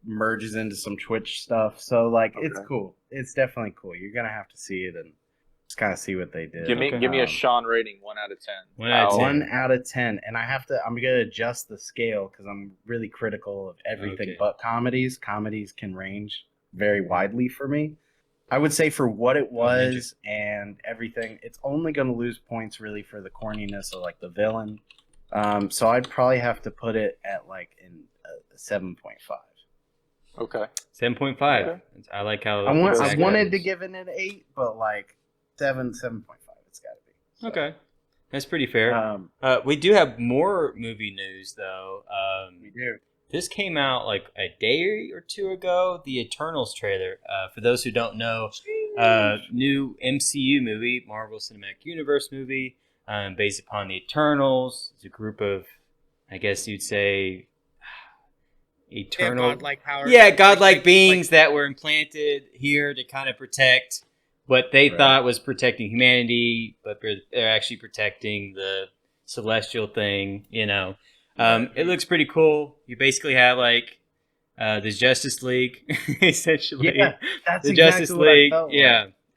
merges into some Twitch stuff. So like it's cool. It's definitely cool. You're gonna have to see it and just kind of see what they did. Give me a Sean rating, 1 out of 10. 1 out of 10. 1 out of 10, and I'm gonna adjust the scale because I'm really critical of everything but comedies. Comedies can range very widely for me. I would say for what it was and everything, it's only gonna lose points really for the corniness of like the villain. So I'd probably have to put it at like in a 7.5. Okay. 7.5. Okay. I like how I exactly wanted that to is. give it an 8, but like 7.5. It's got to be. So, Okay, that's pretty fair. We do have more movie news though. We do. This came out like a day or two ago. The Eternals trailer. For those who don't know, new MCU movie, Marvel Cinematic Universe movie, based upon the Eternals. It's a group of, I guess you'd say, eternal, godlike powers. yeah, godlike beings that were implanted here to kind of protect what they thought was protecting humanity, but they're actually protecting the celestial thing. It looks pretty cool. You basically have like the Justice League, essentially. Yeah, that's the exactly Justice what I League,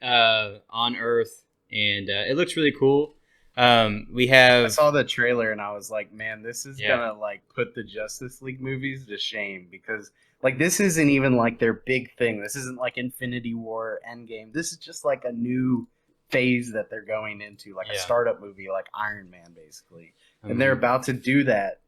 felt on Earth, and it looks really cool. We have. I saw the trailer and I was like, man, this is gonna like put the Justice League movies to shame, because like this isn't even like their big thing. This isn't like Infinity War, Endgame. This is just like a new phase that they're going into, like a Yeah. startup movie, like Iron Man, basically. Mhm. And they're about to do that,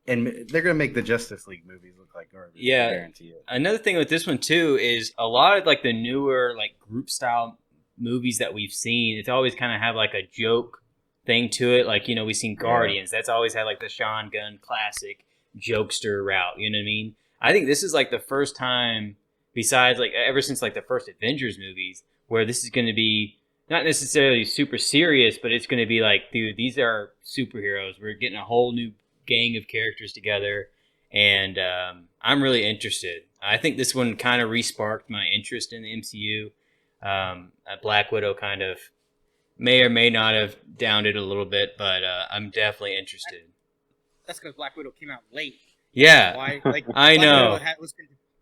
and they're going to make the Justice League movies look like garbage. Yeah. I guarantee it. Another thing with this one too is a lot of like the newer like group style movies that we've seen. It's always kind of have like a joke thing to it. Like we've seen Guardians. That's always had like the Sean Gunn classic jokester route. You know what I mean? I think this is like the first time, besides like ever since like the first Avengers movies, where this is going to be not necessarily super serious, but it's going to be like, dude, these are superheroes. We're getting a whole new gang of characters together, and I'm really interested. I think this one kind of re-sparked my interest in the MCU. Black Widow kind of may or may not have downed it a little bit, but I'm definitely interested. That's because Black Widow came out late. Yeah, Why? Like I know.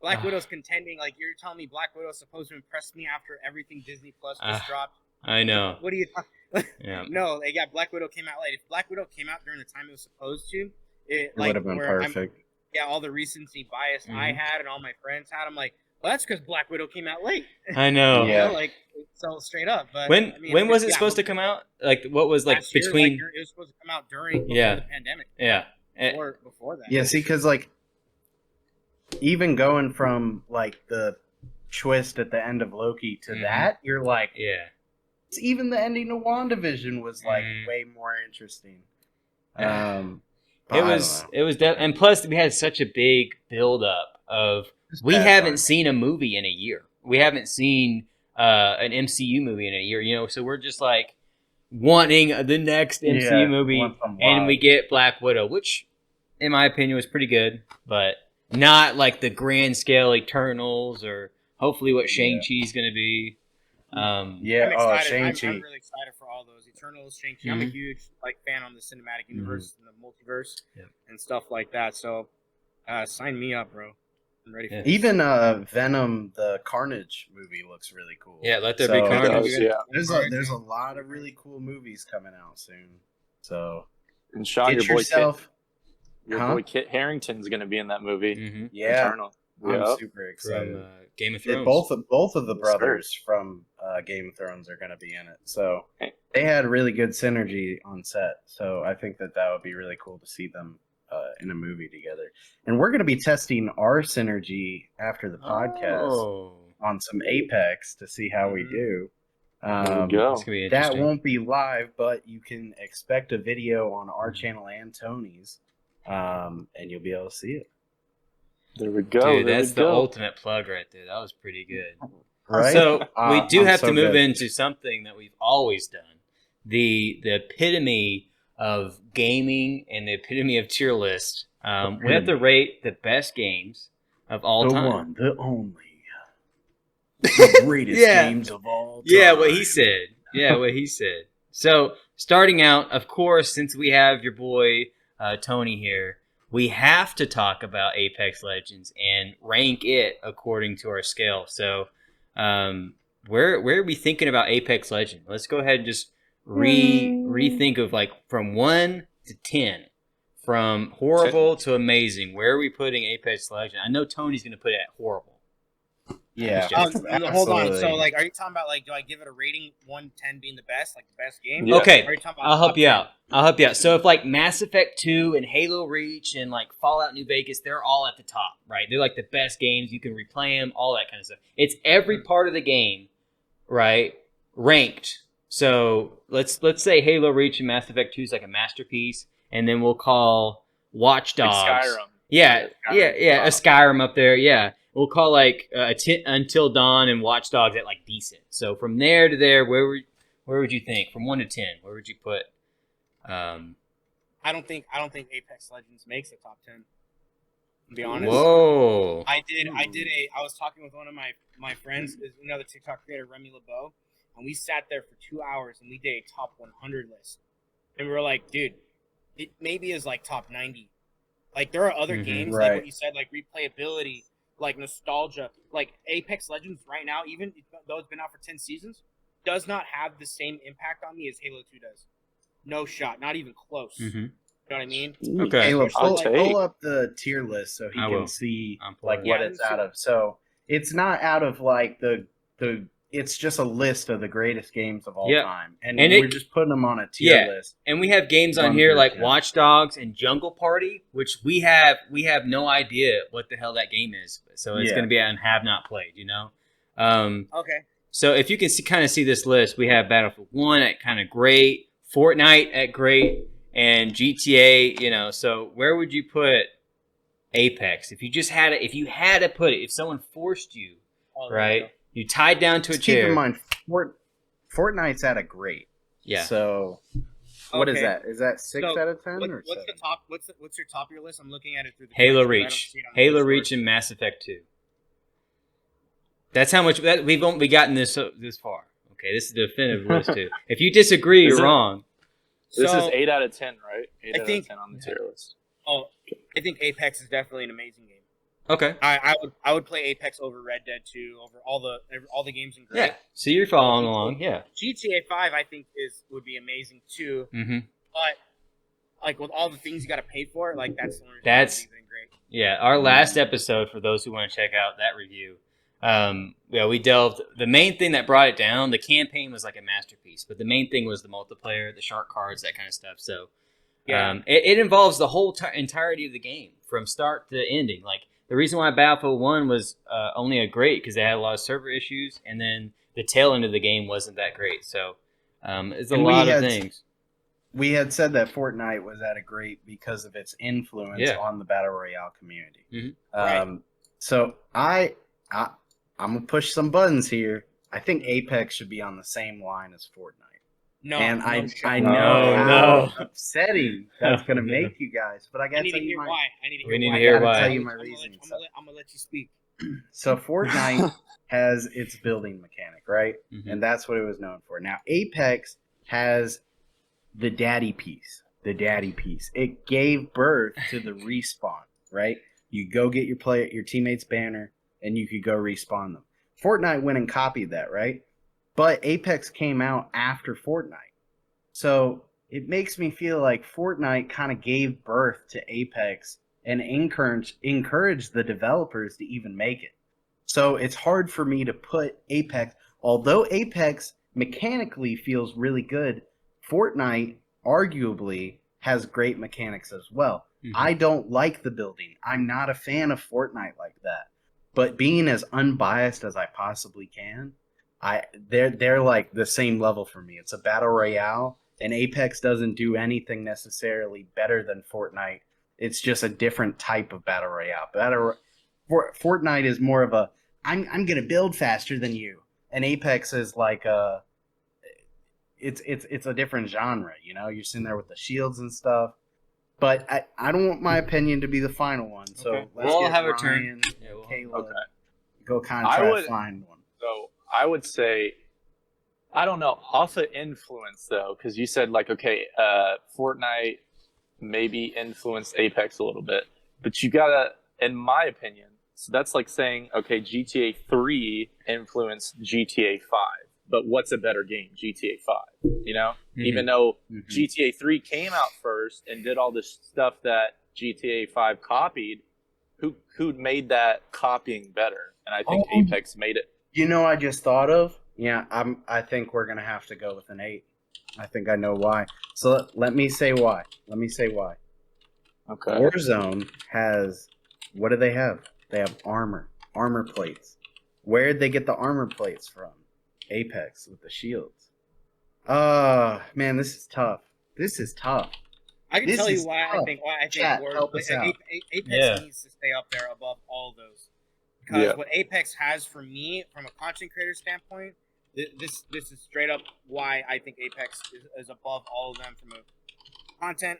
Black Widow's contending. Like you're telling me, Black Widow's supposed to impress me after everything Disney Plus just dropped. I know. What are you talking? Yeah. No, Black Widow came out late. If Black Widow came out during the time it was supposed to, it would have been perfect. All the recency bias I had and all my friends had, I'm like, well, that's because Black Widow came out late. I know. Yeah. Like so straight up. But when was it supposed to come out? Like what was like between? Year, it was supposed to come out before the pandemic. Yeah. Before that. Yeah, see, because like even going from like the twist at the end of Loki to that, you're like, even the ending of WandaVision was like way more interesting. It was and plus we had such a big build up of we haven't seen a movie in a year. We haven't seen an MCU movie in a year, so we're just like wanting the next MCU movie, and we get Black Widow, which in my opinion was pretty good, but not like the grand scale Eternals or hopefully what Shang-Chi's going to be. I'm excited. Shang-Chi. I'm really excited for all those Eternals, Shang-Chi. I'm a huge fan on the cinematic universe and the multiverse and stuff like that. So sign me up, bro. I'm ready for it. Even Venom, the Carnage movie looks really cool. Yeah, let there be Carnage. There's a lot of really cool movies coming out soon. So and Sean, get your yourself. boy Kit Harington's going to be in that movie. Yeah, Eternal. I'm super excited. From Game of Thrones. Both of the brothers from Game of Thrones are going to be in it. So they had really good synergy on set. So I think that would be really cool to see them in a movie together. And we're going to be testing our synergy after the podcast on some Apex to see how we do. There we go. That won't be live, but you can expect a video on our channel and Tony's, and you'll be able to see it. There we go. Dude, that's the ultimate plug right there. That was pretty good. Right? So we do have to move good. into something that we've always done. The epitome of gaming and the epitome of tier list. We have to rate the best games of all time. The one, the only. The greatest games of all time. Yeah, what he said. So, starting out, of course, since we have your boy Tony here, we have to talk about Apex Legends and rank it according to our scale. So, where are we thinking about Apex Legends? Let's go ahead and just rethink of like from 1 to 10. From horrible to amazing. Where are we putting Apex Legends? I know Tony's going to put it at horrible. Yeah. Hold on. So, like, are you talking about, like, do I give it a rating 1, 10 being the best, like the best game? Yeah. Okay. Or are you talking about I'll help you out. So, if, like, Mass Effect 2 and Halo Reach and, like, Fallout New Vegas, they're all at the top, right? They're, like, the best games. You can replay them, all that kind of stuff. It's every part of the game, right, ranked. So, let's say Halo Reach and Mass Effect 2 is, like, a masterpiece. And then we'll call Watch Dogs. Like Skyrim. Yeah, a Skyrim up there, yeah. We'll call like Until Dawn and Watch Dogs at like decent. So from there to there, where would you think? From 1 to 10, where would you put? I don't think Apex Legends makes the top 10. To be honest. Whoa. I was talking with one of my friends, another TikTok creator, Remy LeBeau, and we sat there for 2 hours and we did a top 100 list. And we were like, dude, it maybe is like top 90. Like there are other games, like what you said, like replayability, like nostalgia, like Apex Legends right now, even though it's been out for 10 seasons, does not have the same impact on me as Halo 2 does. No shot, not even close. Mm-hmm. You know what I mean? Okay. Caleb, pull up the tier list so he can see like what it's out of. So it's not out of like the it's just a list of the greatest games of all Yeah. time, and And we're just putting them on a tier Yeah. list. And we have games on One here through like 10. Watch Dogs and Jungle Party, which we have no idea what the hell that game is. So it's Yeah. going to be on have not played, Okay. So if you can kind of see this list, we have Battlefield 1 at kind of great, Fortnite at great, and GTA, so where would you put Apex? If you just had it, if you had to put it, if someone forced you, right? You tied down to a Just keep chair. in mind, Fortnite's at a great. Yeah. So, what is Okay. that? Is that 6 So, out of 10 or What's 7? the top? What's your top of your list? I'm looking at it through the Halo picture, but I don't Reach, see it on the Halo Discord. Reach, and Mass Effect 2. That's how much we've only gotten this far. Okay, this is the definitive list too. If you disagree, you're wrong. This So, is 8 out of 10, right? 8 I out think- of 10 on the tier list. I think Apex is definitely an amazing game. Okay. I would play Apex over Red Dead 2, over all the games in great. Yeah. So you're following along. Yeah. GTA 5 I think would be amazing too, Mm-hmm. but like with all the things you got to pay for, like that's the only reason That's- it's even great. Yeah. Our last episode, for those who want to check out that review, we delved. The main thing that brought it down, the campaign was like a masterpiece, but the main thing was the multiplayer, the shark cards, that kind of stuff. So, Yeah. it involves the whole entirety of the game from start to ending. Like the reason why Battlefield 1 was only a great because they had a lot of server issues, and then the tail end of the game wasn't that great. So, it's a And we lot of had- things. We had said that Fortnite was at a great because of its influence Yeah. on the Battle Royale community. Mhm. Right. So I'm going to push some buttons here. I think Apex should be on the same line as Fortnite. No, And no I shot. know No. how upsetting that's going to make you guys, but I I got need to to tell you hear my. why. I need to hear We need why. to hear I gotta why. tell you my I'm reasoning. gonna let you speak. So Fortnite has its building mechanic, right? Mhm. And that's what it was known for. Now Apex has the daddy piece. The daddy piece. It gave birth to the respawn, right? You go get your teammate's banner, and you could go respawn them. Fortnite went and copied that, right? But Apex came out after Fortnite. So it makes me feel like Fortnite kind of gave birth to Apex and encouraged the developers to even make it. So it's hard for me to put Apex, although Apex mechanically feels really good, Fortnite arguably has great mechanics as well. Mhm. I don't like the building. I'm not a fan of Fortnite like that. But being as unbiased as I possibly can, they're like the same level for me. It's a battle royale, and Apex doesn't do anything necessarily better than Fortnite. It's just a different type of battle royale. Fortnite is more of a I'm gonna build faster than you, and Apex is like it's a different genre. You're sitting there with the shields and stuff. But I don't want my opinion to be the final one. So Okay. let's We'll all get have a Ryan turn. and Yeah, we'll have- Caleb Okay. go kind of I try would- to find one. So I would say, I don't know, off of influence though, because you said like, okay, Fortnite maybe influenced Apex a little bit, but you gotta, in my opinion, so that's like saying, okay, GTA 3 influenced GTA 5, but what's a better game? GTA 5, Even though Mhm. GTA 3 came out first and did all this stuff that GTA 5 copied, who made that copying better? And I think Oh. Apex made it. I just thought of? Yeah, I think we're gonna have to go with an 8. I think I know why. So let me say why. Okay. Warzone has, what do they have? They have armor plates. Where did they get the armor plates from? Apex with the shields. Man, this is tough. I can This tell you is why I tough. think Chat, help us out. Apex Yeah. needs to stay up there above all those. Because Yeah. what Apex has for me, from a content creator standpoint, this is straight up why I think Apex is above all of them from a content,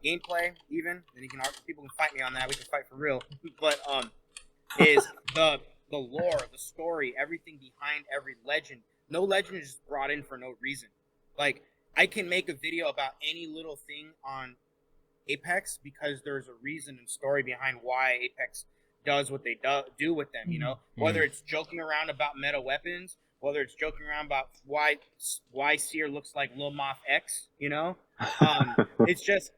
gameplay, even. And people can fight me on that. We can fight for real. But is the lore, the story, everything behind every legend. No legend is just brought in for no reason. Like, I can make a video about any little thing on Apex because there's a reason and story behind why Apex does what they do with them, Whether it's joking around about meta weapons, whether it's joking around about why Seer looks like Lil Moff X, It's just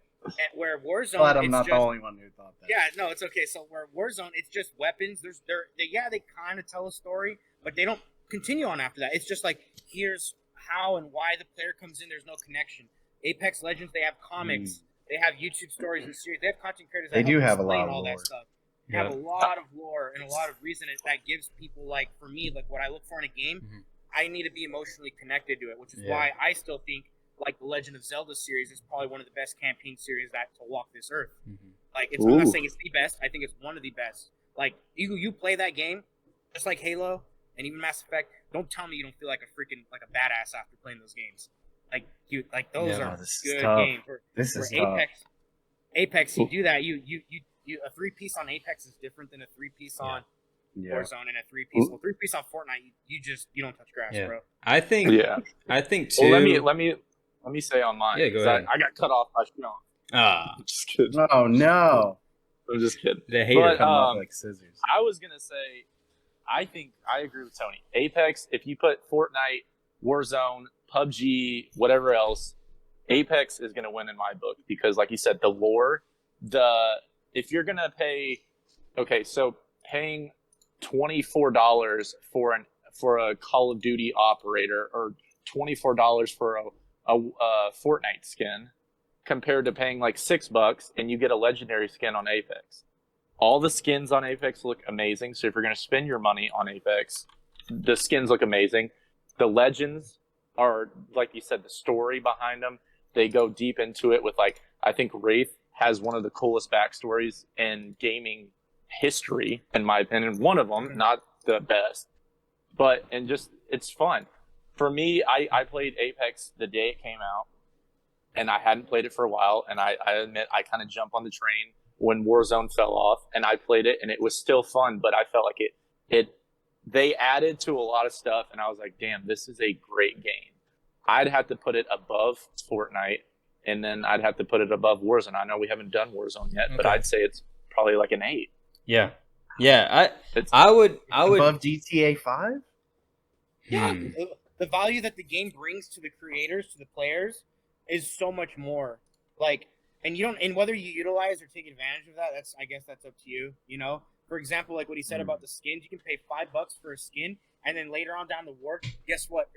where Warzone, Glad I'm it's not just, the only one who thought that. yeah, no, it's okay. So where Warzone, it's just weapons. They kind of tell a story, but they don't continue on after that. It's just like, here's how and why the player comes in. There's no connection. Apex Legends, they have comics, they have YouTube stories and series. They have content creators. They that do help have a explain lot of all lore. that stuff. They have a lot of lore and a lot of reason that gives people, like, for me, like what I look for in a game. I need to be emotionally connected to it, which is why I still think, like, the Legend of Zelda series is probably one of the best campaign series that to walk this earth. Like, it's, I'm not saying it's the best. I think it's one of the best. Like, you play that game, just like Halo and even Mass Effect. Don't tell me you don't feel like a freaking, like, a badass after playing those games. Like those are good games. This is Apex, you do that. You a 3-piece on Apex is different than a 3-piece on Warzone, and a 3-piece on Fortnite. You don't touch grass, bro. I think too. Well, let me say on mine. Yeah, go ahead. I got cut off by Sean. I'm just kidding. Oh no! I'm just kidding. The hater But, Come up like scissors. I was gonna say, I think I agree with Tony. Apex, if you put Fortnite, Warzone, PUBG, whatever else, Apex is gonna win in my book because, like you said, the lore. If you're gonna pay, so paying $24 for a Call of Duty operator or $24 for a Fortnite skin, compared to paying like $6 and you get a legendary skin on Apex. All the skins on Apex look amazing. So if you're going to spend your money on Apex, the skins look amazing. The legends are, like you said, the story behind them. They go deep into it with, like, I think Wraith has one of the coolest backstories in gaming history, in my opinion. One of them, not the best, but, and just, it's fun. For me, I played Apex the day it came out, and I hadn't played it for a while, and I admit I kind of jumped on the train when Warzone fell off, and I played it, and it was still fun, but I felt like they added to a lot of stuff, and I was like, damn, this is a great game. I'd have to put it above Fortnite, and then I'd have to put it above Warzone. I know we haven't done Warzone yet, but I'd say it's probably like an 8. Yeah. I would above GTA 5. Yeah, the value that the game brings to the creators, to the players, is so much more. Like, and whether you utilize or take advantage of that, I guess that's up to you. You know, for example, like what he said about the skins, you can pay $5 for a skin, and then later on down the road, guess what?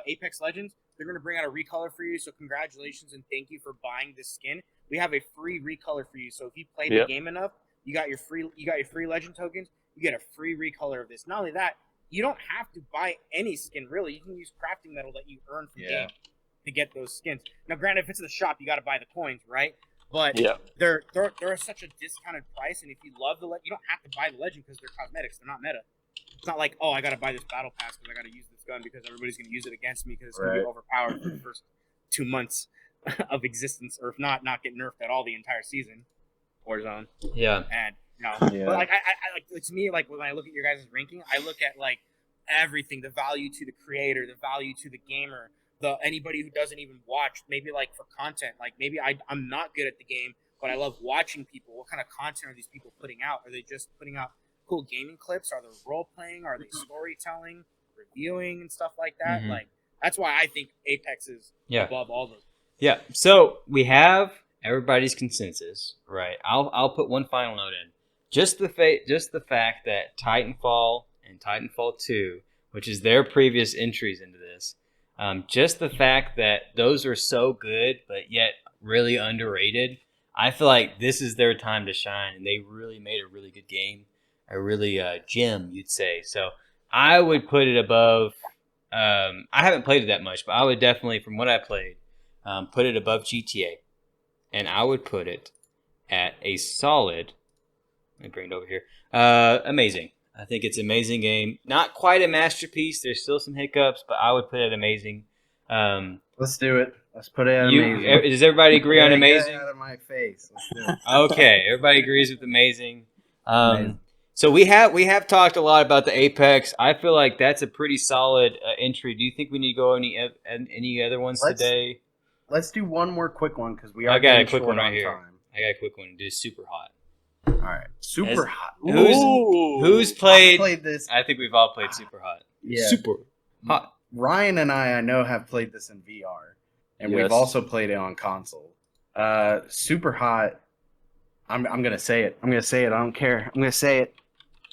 Apex Legends, they're gonna bring out a recolor for you. So congratulations and thank you for buying this skin. We have a free recolor for you. So if you played the game enough, you got your free legend tokens. You get a free recolor of this. Not only that, you don't have to buy any skin really. You can use crafting metal that you earn from game to get those skins. Now, granted, if it's in the shop, you got to buy the coins, right? But they're such a discounted price, and if you love you don't have to buy the legend because they're cosmetics. They're not meta. It's not like, oh, I got to buy this battle pass because I got to use this gun because everybody's going to use it against me because it's going to be overpowered for the first 2 months of existence, or if not get nerfed at all the entire season. Warzone. Yeah. And but like I to me, like when I look at your guys' ranking, I look at like everything, the value to the creator, the value to the gamer, anybody who doesn't even watch, maybe like for content, like maybe I'm not good at the game, but I love watching people. What kind of content are these people putting out? Are they just putting out cool gaming clips? Are they role playing? Are they storytelling, reviewing and stuff like that? Like that's why I think Apex is above all those. Yeah. So we have everybody's consensus, right? I'll put one final note in. Just the fact that Titanfall and Titanfall 2, which is their previous entries into this, just the fact that those are so good but yet really underrated, I feel like this is their time to shine, and they really made a really good game, a really gem, you'd say. So I would put it above. I haven't played it that much, but I would definitely, from what I played, put it above GTA, and I would put it at a solid. Let me bring it over here. Amazing. I think it's an amazing game. Not quite a masterpiece. There's still some hiccups, but I would put it amazing. Let's do it. Let's put it at amazing. Does everybody agree on amazing? Get out of my face. Let's do it. Okay, everybody agrees with amazing. So we have talked a lot about the Apex. I feel like that's a pretty solid entry. Do you think we need to go any other ones today? Let's do one more quick one because we are. I got a quick one right here. I got a quick one. Do super hot. All right, super hot. Who's played this? I think we've all played super hot. Yeah, super hot. Ryan and I know, have played this in VR, and we've also played it on console. Super hot. I'm gonna say it. I don't care. I'm gonna say it.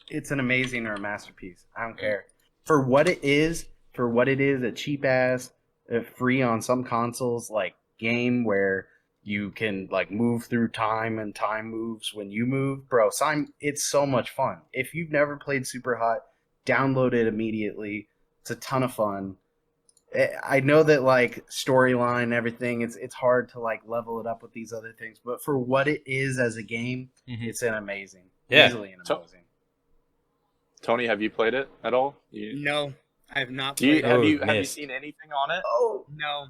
It's an amazing or a masterpiece. I don't care. for what it is, a cheap ass, free on some consoles like game where you can like move through time and time moves when you move, bro. It's so much fun. If you've never played Super Hot, download it immediately. It's a ton of fun. I know that like storyline and everything, it's hard to like level it up with these other things, but for what it is as a game, it's easily an amazing. Tony, have you played it at all? No, I have not Do you, played it. have you seen anything on it? Oh No.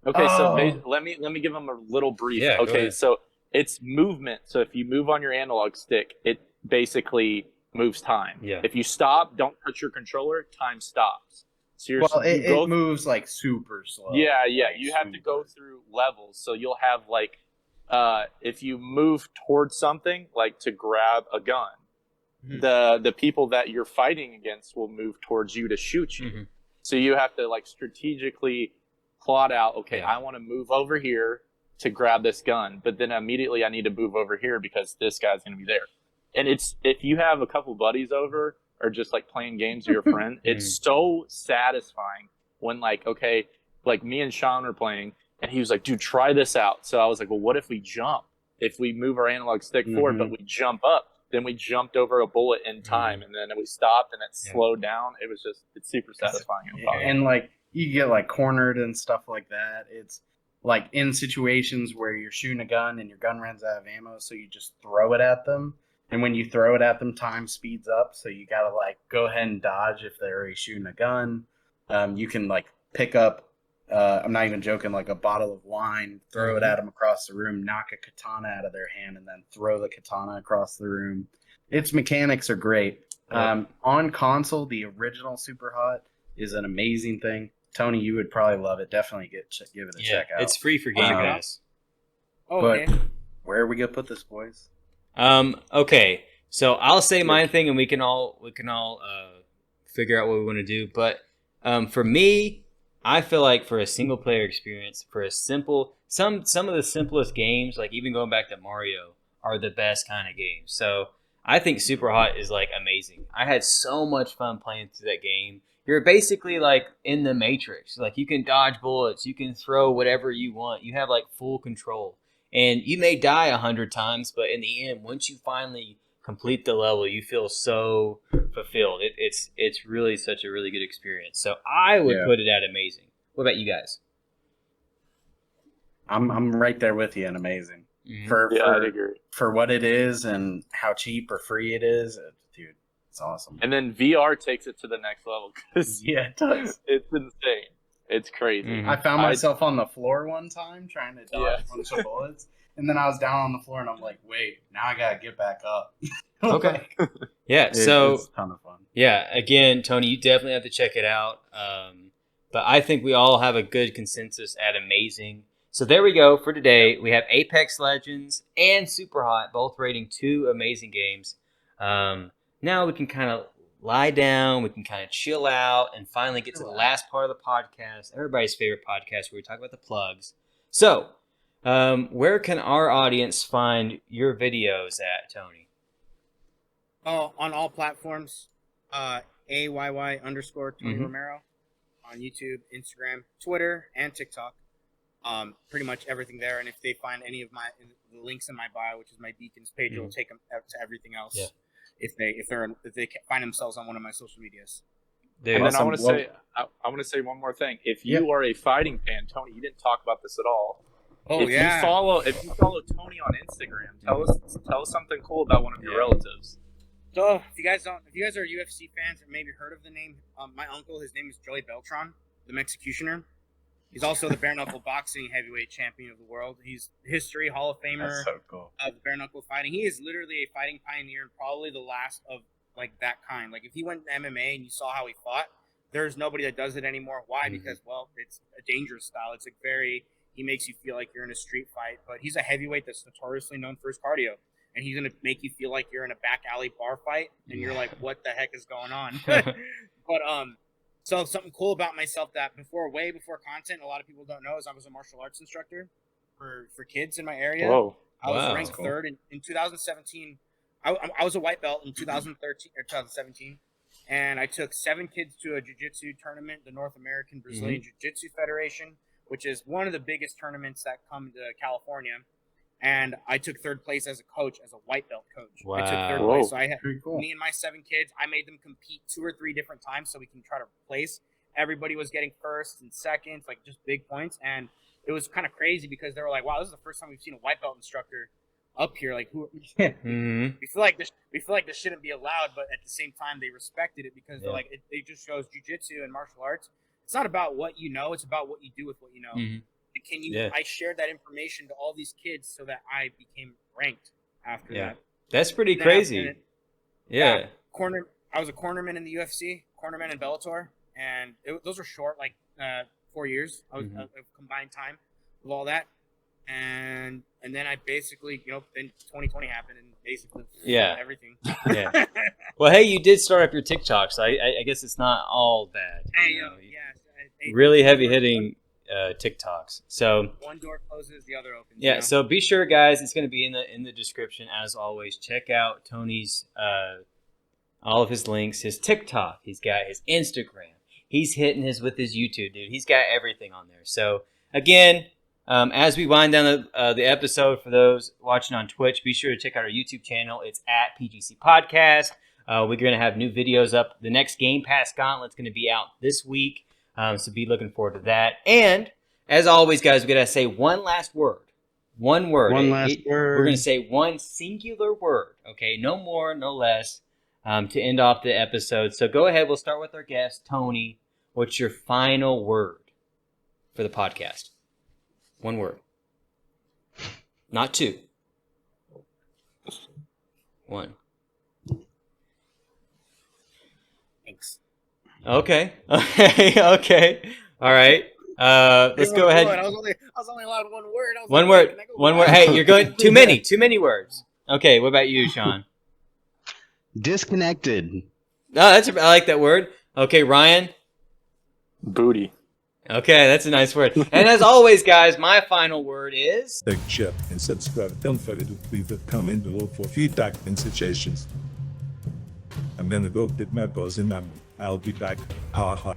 Okay, so let me give them a little brief. Yeah, go okay, ahead. so it's movement. So if you move on your analog stick, it basically moves time. Yeah. If you stop, don't touch your controller, time stops. So it moves like super slow. Yeah, yeah. Like, You have to go through levels. So you'll have like, if you move towards something, like to grab a gun, the people that you're fighting against will move towards you to shoot you. So you have to like strategically plot out, okay, I want to move over here to grab this gun, but then immediately I need to move over here because this guy's going to be there. And it's, if you have a couple buddies over or just like playing games with your friend, it's so satisfying when like, okay, like me and Sean were playing and he was like, dude, try this out. So I was like, well, what if we jump? If we move our analog stick forward, but we jump up, then we jumped over a bullet in time and then we stopped and it slowed down. It was just, it's super satisfying. And like you get like cornered and stuff like that. It's like in situations where you're shooting a gun and your gun runs out of ammo, so you just throw it at them. And when you throw it at them, time speeds up, so you gotta like go ahead and dodge if they're already shooting a gun. You can like pick up, I'm not even joking, like a bottle of wine, throw it at them across the room, knock a katana out of their hand, and then throw the katana across the room. Its mechanics are great. On console, the original Super Hot is an amazing thing. Tony, you would probably love it. Definitely give it a check out. It's free for Game Pass. Okay. But where are we gonna put this, boys? Okay, so I'll say my thing, and we can all figure out what we want to do. But for me, I feel like for a single player experience, for a simple some of the simplest games, like even going back to Mario, are the best kind of games. So I think Super Hot is like amazing. I had so much fun playing through that game. You're basically like in the Matrix. Like you can dodge bullets, you can throw whatever you want. You have like full control. And you may die 100 times, but in the end, once you finally complete the level, you feel so fulfilled. It's really such a really good experience. So I would put it at amazing. What about you guys? I'm right there with you and amazing. I'd agree. For what it is and how cheap or free it is, dude, it's awesome. And then VR takes it to the next level because it does. It's insane. It's crazy. I found myself on the floor one time trying to dodge a bunch of bullets, and then I was down on the floor, and I'm like, wait, now I gotta get back up. Okay. Yeah, so it's a ton of fun. Yeah, again, Tony, you definitely have to check it out. But I think we all have a good consensus at amazing. So there we go for today. We have Apex Legends and Super Hot, both rating 2 amazing games. Now we can kind of lie down, we can kind of chill out, and finally get to the last part of the podcast, everybody's favorite podcast, where we talk about the plugs. So, where can our audience find your videos at, Tony? Oh, on all platforms, AYY_Tony Romero on YouTube, Instagram, Twitter, and TikTok. Pretty much everything there. And if they find any of the links in my bio, which is my Beacons page, it will take them to everything else. Yeah. If they find themselves on one of my social medias. And then I want to say one more thing. If you are a fighting fan, Tony, you didn't talk about this at all. If you follow Tony on Instagram, tell us something cool about one of your relatives. So if you guys are UFC fans or maybe heard of the name, my uncle, his name is Joey Beltran, the Executioner. He's also the bare knuckle boxing heavyweight champion of the world. He's history Hall of Famer. That's so cool. Of bare knuckle fighting. He is literally a fighting pioneer and probably the last of like that kind. Like if he went to MMA and you saw how he fought, there's nobody that does it anymore. Why? Because it's a dangerous style. It's he makes you feel like you're in a street fight. But he's a heavyweight that's notoriously known for his cardio. And he's gonna make you feel like you're in a back alley bar fight and you're like, what the heck is going on? But so something cool about myself that way before content, a lot of people don't know is I was a martial arts instructor for kids in my area. Whoa. I was ranked third in 2017. I was a white belt in 2013 or 2017, and I took 7 kids to a jiu-jitsu tournament, the North American Brazilian Jiu-Jitsu Federation, which is one of the biggest tournaments that come to California. And I took 3rd place as a coach, as a white belt coach. Wow. I took 3rd Whoa. place. So I had Pretty cool. me and my 7 kids. I made them compete 2 or 3 different times so we can try to place. Everybody was getting 1st and 2nd, like just big points. And it was kind of crazy because they were like, "Wow, this is the first time we've seen a white belt instructor up here." Like, who? Mhm. We feel like this shouldn't be allowed, but at the same time, they respected it because they're Yeah. like, it just shows jiu-jitsu and martial arts. It's not about what you know; it's about what you do with what you know. Mhm. Can you? Yeah. I shared that information to all these kids so that I became ranked after Yeah. that. That's pretty Then crazy. after that, Yeah. I was a cornerman in the UFC, cornerman in Bellator, and those were short, like 4 years. I was of combined time with all that, and then I basically, then 2020 happened, and basically Yeah. everything. Yeah. Well, hey, you did start up your TikTok, so I guess it's not all bad. Hey, you know. hey, Really heavy hitting TikToks. So One door closes, the other opens. yeah, so be sure, guys, it's going to be in the description as always. Check out Tony's all of his links, his TikTok. He's got his Instagram. He's hitting with his YouTube, dude. He's got everything on there. So again, as we wind down the episode, for those watching on Twitch, be sure to check out our YouTube channel. It's at PGC Podcast. We're going to have new videos up. The next Game Pass Gauntlet's going to be out this week. So be looking forward to that. And as always, guys, we're going to say one last word. One word. One last word. We're going to say one singular word. Okay, no more, no less, to end off the episode. So go ahead. We'll start with our guest, Tony. What's your final word for the podcast? One word. Not 2. 1. Thanks. Okay. Okay. All right. Let's go ahead. I was only allowed one word. One word. One word. Hey, you're going too many. Too many words. Okay. What about you, Sean? Disconnected. Oh, I like that word. Okay, Ryan. Booty. Okay, that's a nice word. And as always, guys, my final word is. Like, share, and subscribe. Don't forget to leave a comment below for feedback and suggestions. I'm gonna go get my buzz and I'll be back. Ha ha.